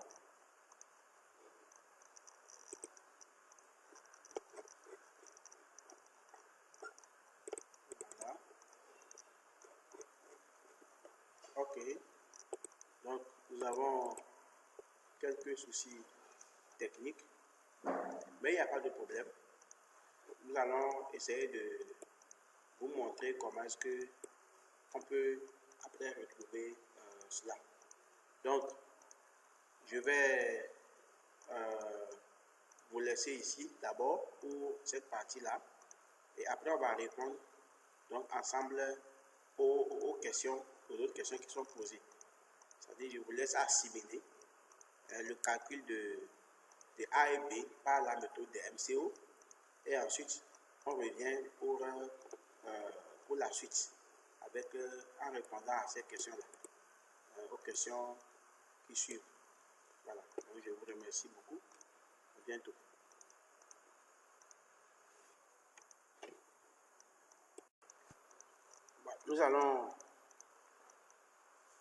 Voilà. Ok. Donc, nous avons quelques soucis techniques, mais il n'y a pas de problème. Nous allons essayer de vous montrer comment est-ce que on peut après retrouver cela. Donc, je vais vous laisser ici d'abord pour cette partie-là et après on va répondre donc ensemble aux questions, aux autres questions qui sont posées. C'est-à-dire, je vous laisse assimiler le calcul de A et B par la méthode de MCO et ensuite on revient pour la suite avec, en répondant à ces questions-là, aux questions qui suivent. Voilà, donc je vous remercie beaucoup. À bientôt. Voilà, nous allons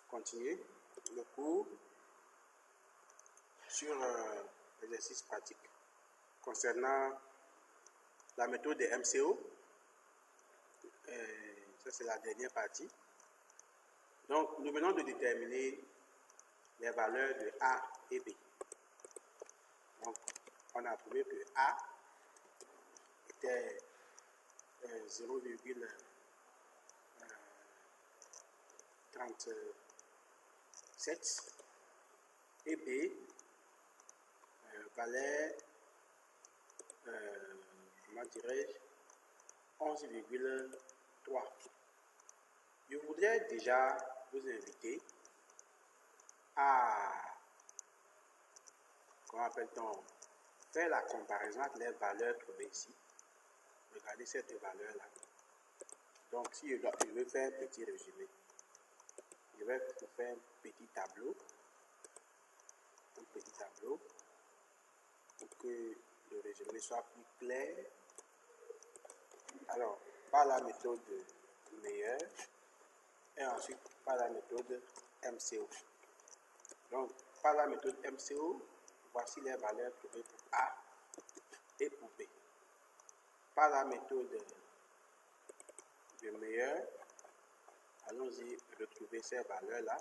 continuer le cours sur l'exercice pratique concernant la méthode de MCO. Ça, c'est la dernière partie. Donc, nous venons de déterminer les valeurs de A et B. Donc, on a trouvé que A était 0,37 et B valait, comment dirais-je, 11,3. Je voudrais déjà vous inviter à, comment appelle-t-on, faire la comparaison avec les valeurs trouvées ici. Regardez cette valeur-là. Donc, si je veux faire un petit résumé, je vais vous faire un petit tableau pour que le résumé soit plus clair. Alors, par la méthode meilleure et ensuite par la méthode MCO. Donc, par la méthode MCO, voici les valeurs trouvées pour A et pour B. Par la méthode de meilleur, allons-y retrouver ces valeurs-là.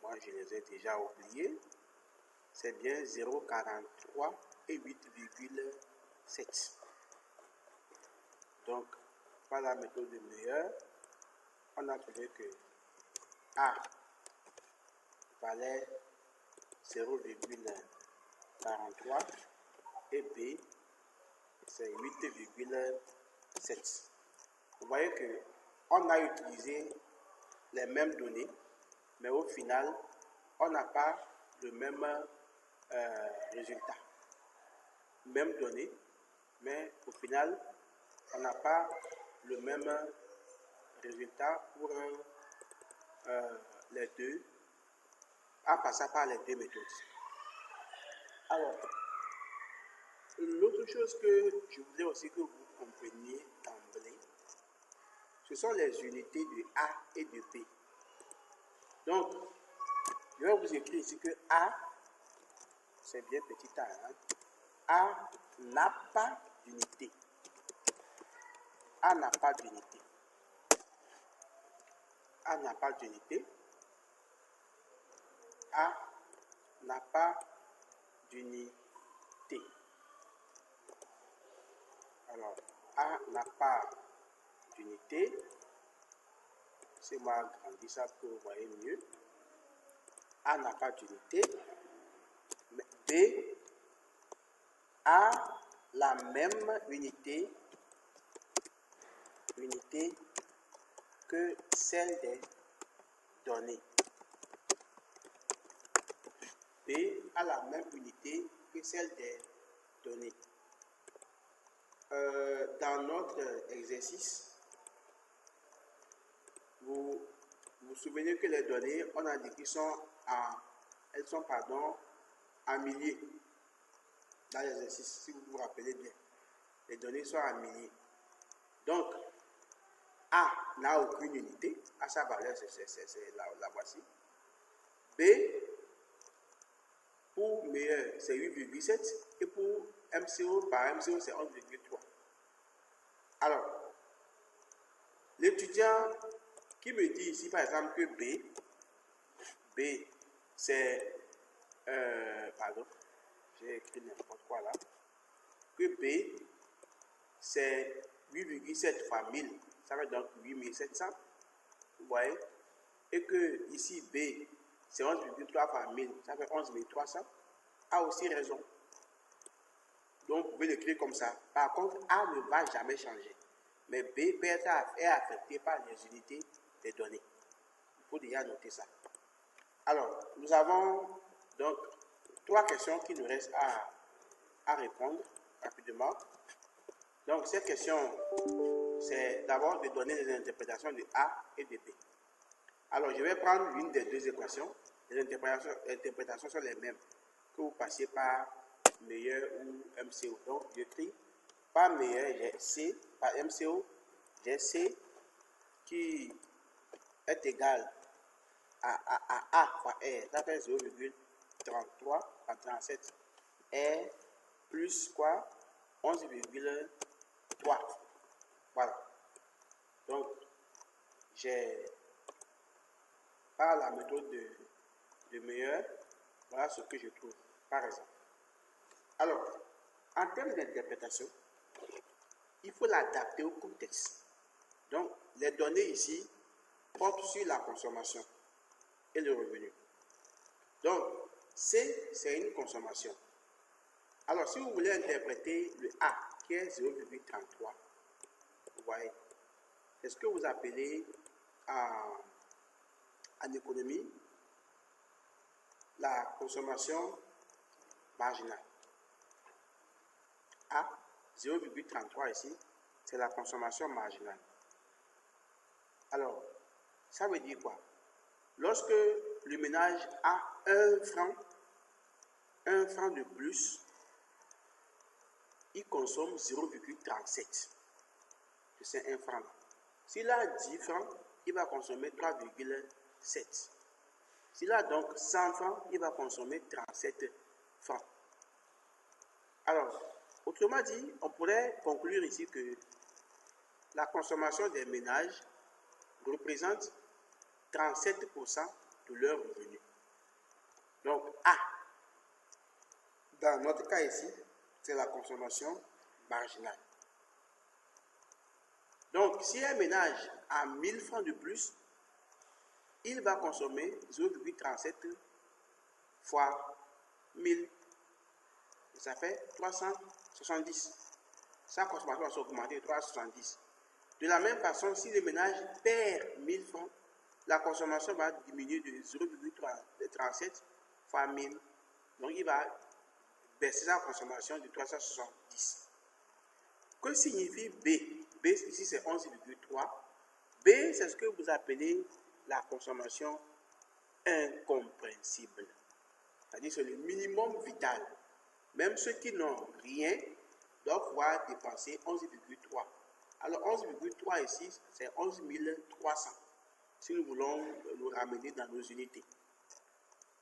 Moi, je les ai déjà oubliées. C'est bien 0,43 et 8,7. Donc, par la méthode de meilleur, on a trouvé que A valait 0,43 et B c'est 8,7. Vous voyez que on a utilisé les mêmes données, mais au final, on n'a pas le même résultat. Même données, mais au final, on n'a pas le même résultat pour les deux, en passant par les deux méthodes. Alors, l'autre chose que je voudrais aussi que vous compreniez d'emblée, ce sont les unités de A et de B. Donc, je vais vous écrire ici que A, c'est bien petit a, hein? A n'a pas d'unité. A n'a pas d'unité. A n'a pas d'unité. A n'a pas d'unité. Alors, A n'a pas d'unité. C'est moi agrandir ça pour que vous voyez mieux. A n'a pas d'unité. B a la même unité que celle des données. B a la même unité que celle des données. Dans notre exercice, vous vous souvenez que les données, on a dit qu'elles sont en milliers. Dans l'exercice, si vous vous rappelez bien, les données sont en milliers. Donc, A n'a aucune unité, à sa valeur, c'est la voici. B, pour meilleur, c'est 8,7 et pour MCO, par MCO, c'est 11,3. Alors, l'étudiant qui me dit ici, par exemple, que B c'est, pardon, j'ai écrit n'importe quoi là, que B, c'est 8,7 fois 1000, ça va donc 8700, vous voyez, et que ici B, c'est 11,3 fois 1000, ça fait 11300, a aussi raison. Donc, vous pouvez l'écrire comme ça. Par contre, A ne va jamais changer. Mais B est affecté par les unités des données. Il faut déjà noter ça. Alors, nous avons donc 3 questions qui nous restent à répondre rapidement. Donc, cette question, c'est d'abord de donner les interprétations de A et de B. Alors, je vais prendre l'une des deux équations. Les interprétations sont les mêmes. Que vous passiez par meilleur ou MCO. Donc, j'écris par meilleur, j'ai C, par MCO, j'ai C qui est égal à A fois R. Ça fait 0,33 par 37. R plus quoi? 11,3. j'ai par la méthode de Meyer, voilà ce que je trouve, par exemple. Alors, en termes d'interprétation, il faut l'adapter au contexte. Donc, les données ici portent sur la consommation et le revenu. Donc, C, c'est une consommation. Alors, si vous voulez interpréter le A, qui est 0,33, vous voyez, c'est ce que vous appelez en économie la consommation marginale. A, 0,33 ici, c'est la consommation marginale. Alors, ça veut dire quoi? Lorsque le ménage a 1 franc de plus, il consomme 0,37. C'est 1 franc. S'il a 10 francs, il va consommer 3,7. S'il a donc 100 francs, il va consommer 37 francs. Alors, autrement dit, on pourrait conclure ici que la consommation des ménages représente 37% de leur revenu. Donc, A, dans notre cas ici, c'est la consommation marginale. Donc, si un ménage a 1000 francs de plus, il va consommer 0,37 fois 1000. Ça fait 370. Sa consommation va s'augmenter 370. De la même façon, si le ménage perd 1000 francs, la consommation va diminuer de 0,37 fois 1000. Donc, il va baisser sa consommation de 370. Que signifie B? B, ici, c'est 11,3. B, c'est ce que vous appelez la consommation incompréhensible. C'est-à-dire c'est le minimum vital. Même ceux qui n'ont rien doivent pouvoir dépenser 11,3. Alors 11,3 ici, c'est 11 300. Si nous voulons nous ramener dans nos unités.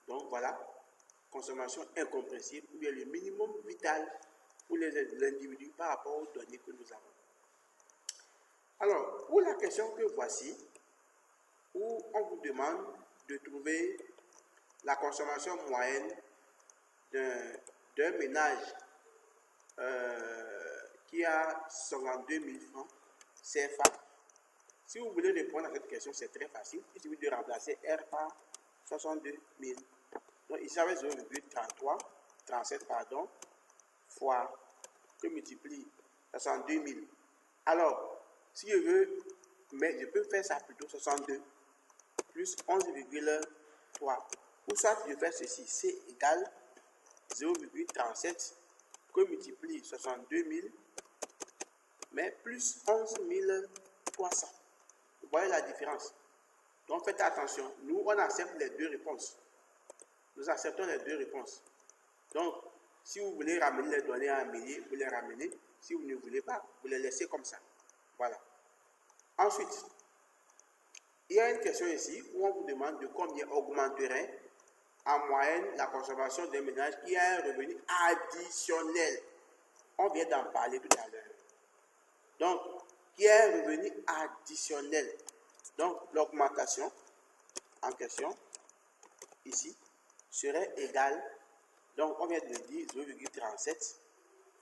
Donc voilà, consommation incompréhensible, ou bien le minimum vital pour les individus par rapport aux données que nous avons. Alors, pour la question que voici, où on vous demande de trouver la consommation moyenne d'un ménage qui a 52 000 francs CFA. Si vous voulez répondre à cette question, c'est très facile. Il suffit de remplacer R par 62 000. Donc ici, avec 0,37 pardon, fois que multiplie 62 000. Alors, si je veux, mais je peux faire ça plutôt 62 plus 11,3. Ou soit je fais ceci, C égale 0,37 que multiplie 62 000, mais plus 11 300. Vous voyez la différence? Donc faites attention. Nous, on accepte les deux réponses. Nous acceptons les deux réponses. Donc, si vous voulez ramener les données à un millier, vous les ramenez. Si vous ne voulez pas, vous les laissez comme ça. Voilà. Ensuite, il y a une question ici où on vous demande de combien augmenterait en moyenne la consommation d'un ménage qui a un revenu additionnel. On vient d'en parler tout à l'heure. Donc, qui a un revenu additionnel. Donc, l'augmentation en question, ici, serait égale, donc on vient de dire 0,37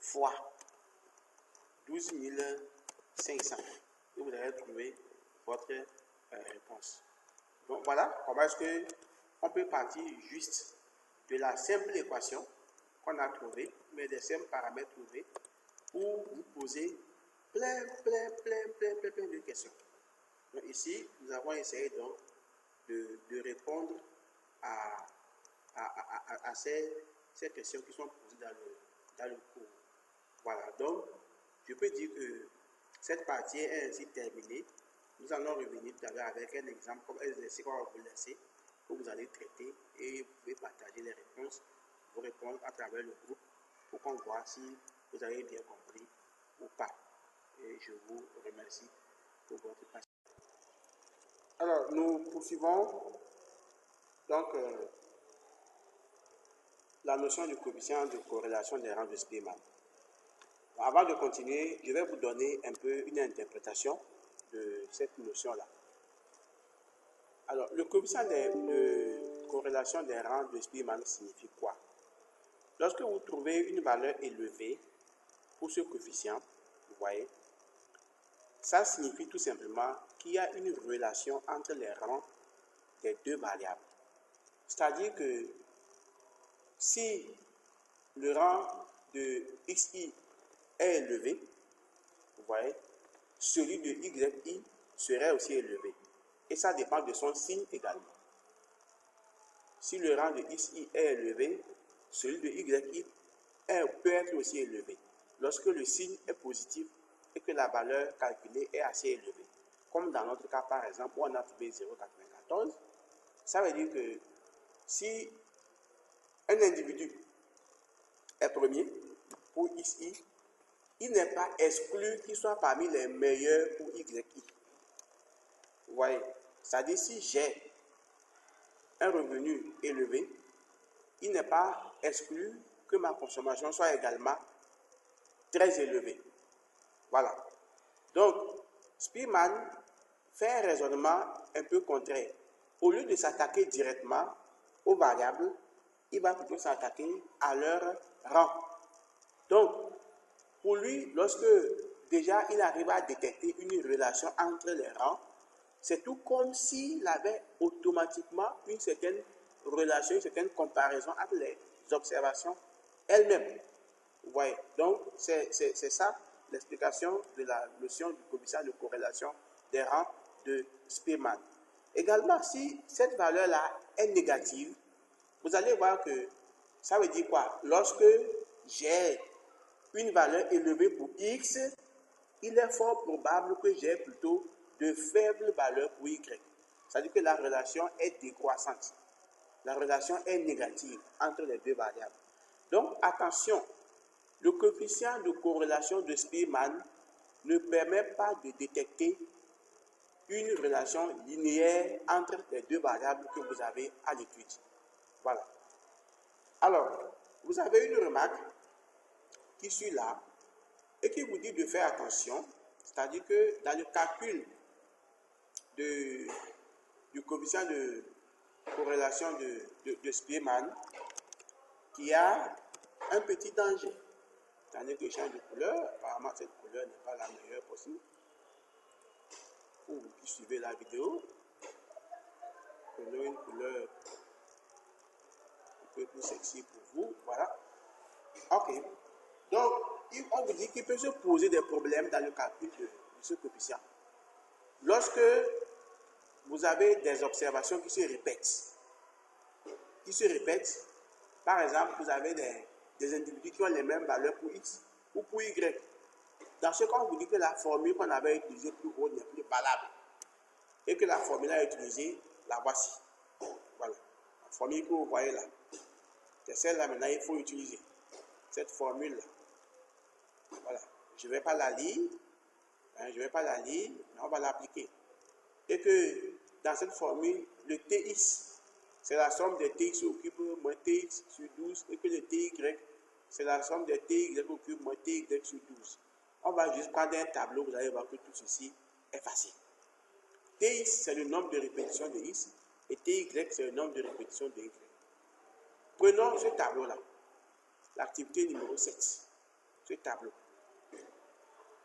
fois 12 500. Et vous allez trouver votre réponse. Donc voilà comment est-ce qu'on peut partir juste de la simple équation qu'on a trouvée, mais des simples paramètres trouvés, pour vous poser plein de questions. Donc ici, nous avons essayé donc de répondre à ces questions qui sont posées dans le cours. Voilà, donc je peux dire que cette partie est ainsi terminée. Nous allons revenir tout à l'heure avec un exemple comme exercice qu'on va vous laisser, que vous allez traiter et vous pouvez partager les réponses, vous répondre à travers le groupe pour qu'on voit si vous avez bien compris ou pas. Et je vous remercie pour votre patience. Alors, nous poursuivons donc la notion du coefficient de corrélation des rangs de Spearman. Avant de continuer, je vais vous donner un peu une interprétation de cette notion-là. Alors, le coefficient de corrélation des rangs de Spearman signifie quoi? Lorsque vous trouvez une valeur élevée pour ce coefficient, vous voyez, ça signifie tout simplement qu'il y a une relation entre les rangs des deux variables. C'est-à-dire que si le rang de xi est élevé, vous voyez, celui de yi serait aussi élevé. Et ça dépend de son signe également. Si le rang de xi est élevé, celui de yi peut être aussi élevé lorsque le signe est positif et que la valeur calculée est assez élevée. Comme dans notre cas, par exemple, où on a trouvé 0,94, ça veut dire que si un individu est premier pour xi, il n'est pas exclu qu'il soit parmi les meilleurs pour yi. Vous voyez, c'est-à-dire si j'ai un revenu élevé, il n'est pas exclu que ma consommation soit également très élevée. Voilà. Donc, Spearman fait un raisonnement un peu contraire. Au lieu de s'attaquer directement aux variables, il va plutôt s'attaquer à leur rang. Donc, pour lui, lorsque déjà il arrive à détecter une relation entre les rangs, c'est tout comme s'il avait automatiquement une certaine relation, une certaine comparaison entre les observations elles-mêmes. Vous voyez, donc c'est ça l'explication de la notion du coefficient de corrélation des rangs de Spearman. Également, si cette valeur-là est négative, vous allez voir que ça veut dire quoi? Lorsque j'ai une valeur élevée pour x, il est fort probable que j'ai plutôt de faibles valeurs pour y. C'est-à-dire que la relation est décroissante. La relation est négative entre les deux variables. Donc, attention, le coefficient de corrélation de Spearman ne permet pas de détecter une relation linéaire entre les deux variables que vous avez à l'étude. Voilà. Alors, vous avez une remarque qui suit là et qui vous dit de faire attention, c'est-à-dire que dans le calcul du coefficient de corrélation de Spearman, qu'il y a un petit danger. C'est-à-dire que je change de couleur, apparemment cette couleur n'est pas la meilleure possible. Pour vous qui suivez la vidéo, prenons une couleur un peu plus sexy pour vous. Voilà. Ok. Donc, on vous dit qu'il peut se poser des problèmes dans le calcul de ce coefficient. Lorsque vous avez des observations qui se répètent, par exemple, vous avez des individus qui ont les mêmes valeurs pour x ou pour y. Dans ce cas, on vous dit que la formule qu'on avait utilisée plus haut n'est plus valable et que la formule à utiliser, la voici. Voilà. La formule que vous voyez là, c'est celle-là maintenant, il faut utiliser. Cette formule-là. Voilà. Je ne vais pas la lire, mais on va l'appliquer. Et que dans cette formule, le TX, c'est la somme des TX au cube moins TX sur 12 et que le TY, c'est la somme des TY au cube moins TY sur 12. On va juste prendre un tableau, vous allez voir que tout ceci est facile. TX, c'est le nombre de répétitions de X et TY, c'est le nombre de répétitions de Y. Prenons ce tableau-là, l'activité numéro 7, ce tableau,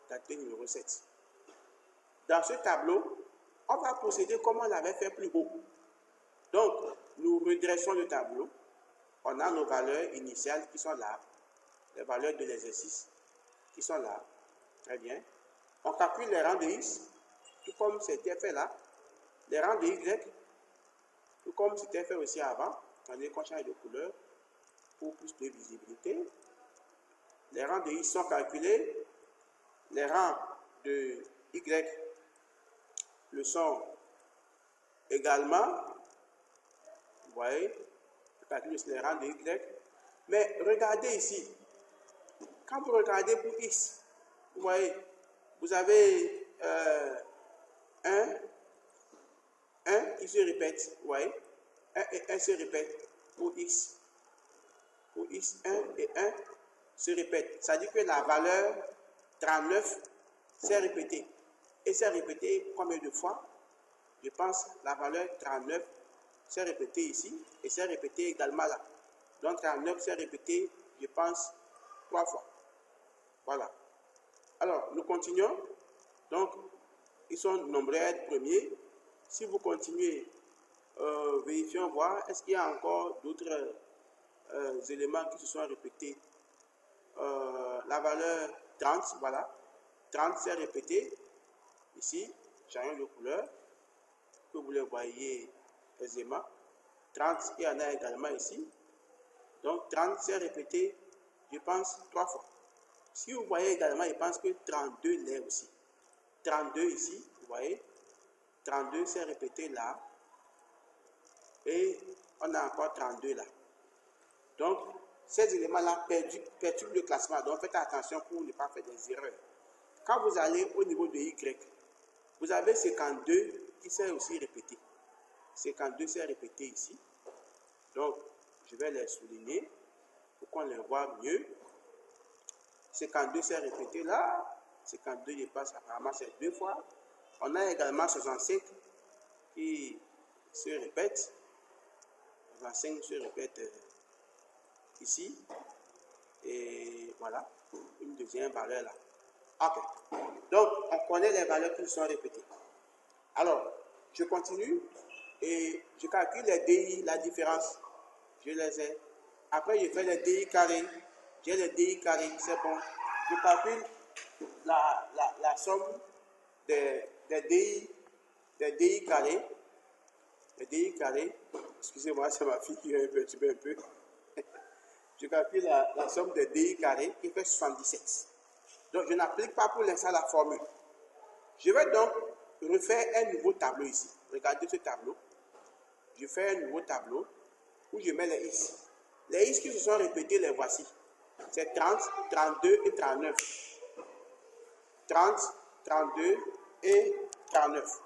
l'activité numéro 7. Dans ce tableau, on va procéder comme on l'avait fait plus haut. Donc, nous redressons le tableau. On a nos valeurs initiales qui sont là, les valeurs de l'exercice qui sont là. Très bien. On calcule les rangs de X, tout comme c'était fait là. Les rangs de Y, tout comme c'était fait aussi avant. Attendez qu'on change de couleur pour plus de visibilité. Les rangs de X sont calculés. Les rangs de Y le sont également. Vous voyez, je calcule les rangs de Y. Mais regardez ici. Quand vous regardez pour X, vous voyez, vous avez 1 qui se répète. Vous voyez, 1 et 1 se répètent pour X. Pour X, 1 et 1 se répètent. Ça dit que la valeur 39 s'est répétée. Et s'est répétée combien de fois? je pense la valeur 39 s'est répétée ici et s'est répétée également là. Donc 39 s'est répété, je pense, 3 fois. Voilà. Alors, nous continuons. Donc, ils sont nombreux à être premiers. Si vous continuez, vérifions voir, est-ce qu'il y a encore d'autres éléments qui se sont répétés. La valeur 30, voilà. 30 s'est répété. Ici, changeons de couleur, que vous le voyez aisément. 30, il y en a également ici. Donc, 30 s'est répété, je pense, 3 fois. Si vous voyez également, je pense que 32 l'est aussi. 32 ici, vous voyez. 32 s'est répété là. Et on a encore 32 là. Donc, ces éléments-là perturbent le classement. Donc, faites attention pour ne pas faire des erreurs. Quand vous allez au niveau de Y, vous avez 52 qui s'est aussi répété. 52 s'est répété ici. Donc, je vais les souligner pour qu'on les voit mieux. 52 s'est répété là. 52, je passe apparemment c'est 2 fois. On a également 65 qui se répète. 65 se répète ici. Et voilà, une deuxième valeur là. Ok. Donc, on connaît les valeurs qui sont répétées. Alors, je continue et je calcule les DI, la différence. Je les ai. Après, je fais les DI carrés. J'ai les DI carrés, c'est bon. Je calcule la somme des DI carrés. Les DI carrés. Excusez-moi, c'est ma fille qui est perturbée un peu. Je calcule la somme des DI carrés qui fait 77. Donc, je n'applique pas pour l'instant la formule. Je vais donc refaire un nouveau tableau ici. Regardez ce tableau. Je fais un nouveau tableau où je mets les X. Les X qui se sont répétés, les voici. C'est 30, 32 et 39. 30, 32 et 39.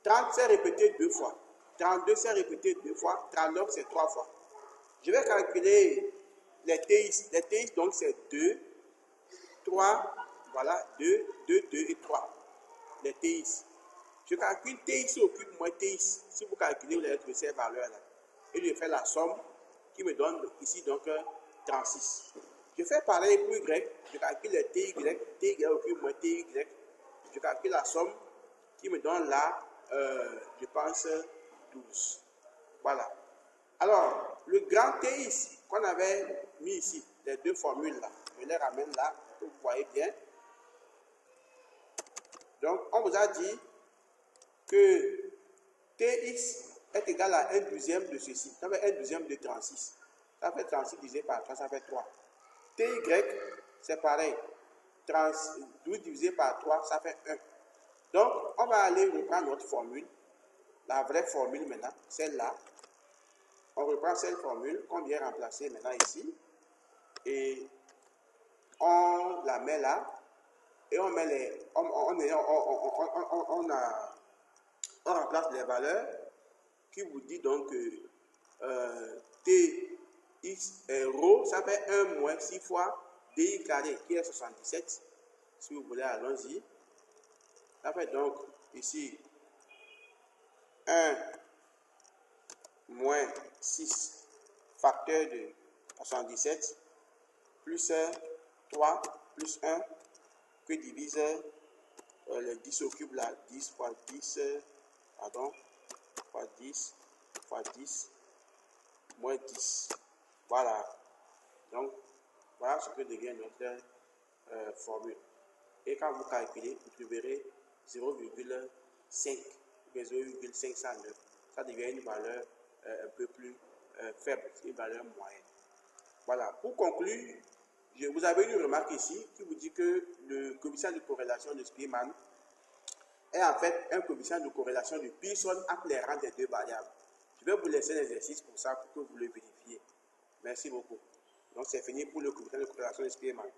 30 s'est répété 2 fois. 32 s'est répété 2 fois. 39 c'est 3 fois. Je vais calculer les TX. Les TX donc c'est 2, 3, voilà, 2, 2, 2 et 3. Les TX. Je calcule TX au cube moins TX. Si vous calculez, vous allez trouver ces valeurs-là. Et je fais la somme qui me donne ici donc 36. Je fais pareil pour Y. Je calcule les TY au cube moins TY. Je calcule la somme qui me donne là, je pense, 12. Voilà. Alors, le grand TX qu'on avait mis ici, les deux formules là, je les ramène là, que vous voyez bien. Donc, on vous a dit que TX est égal à 1/12 de ceci. Ça fait 1/12 de 36. Ça fait 36 divisé par 3, ça fait 3. TY, c'est pareil. 12 divisé par 3, ça fait 1. Donc, on va aller reprendre notre formule. La vraie formule maintenant, celle-là. On reprend cette formule qu'on vient remplacer maintenant ici. Et on la met là. Et on met les... On remplace les valeurs qui vous dit donc que TX rho, ça fait 1 moins 6 fois DI carré qui est 77. Si vous voulez, allons-y. Ça fait donc ici 1 moins 6 facteur de 77 plus 3 plus 1 que divise le 10 au cube là, 10 fois 10, pardon, fois 10 fois 10 moins 10. Voilà. Donc, voilà ce que devient notre formule. Et quand vous calculez, vous trouverez 0,5 ou 0,509. Ça devient une valeur un peu plus faible, une valeur moyenne. Voilà. Pour conclure, vous avez une remarque ici qui vous dit que le coefficient de corrélation de Spearman est en fait un coefficient de corrélation de Pearson entre les rangs des deux variables. Je vais vous laisser l'exercice pour ça, pour que vous le vérifiez. Merci beaucoup. Donc, c'est fini pour le coefficient de corrélation de Spearman.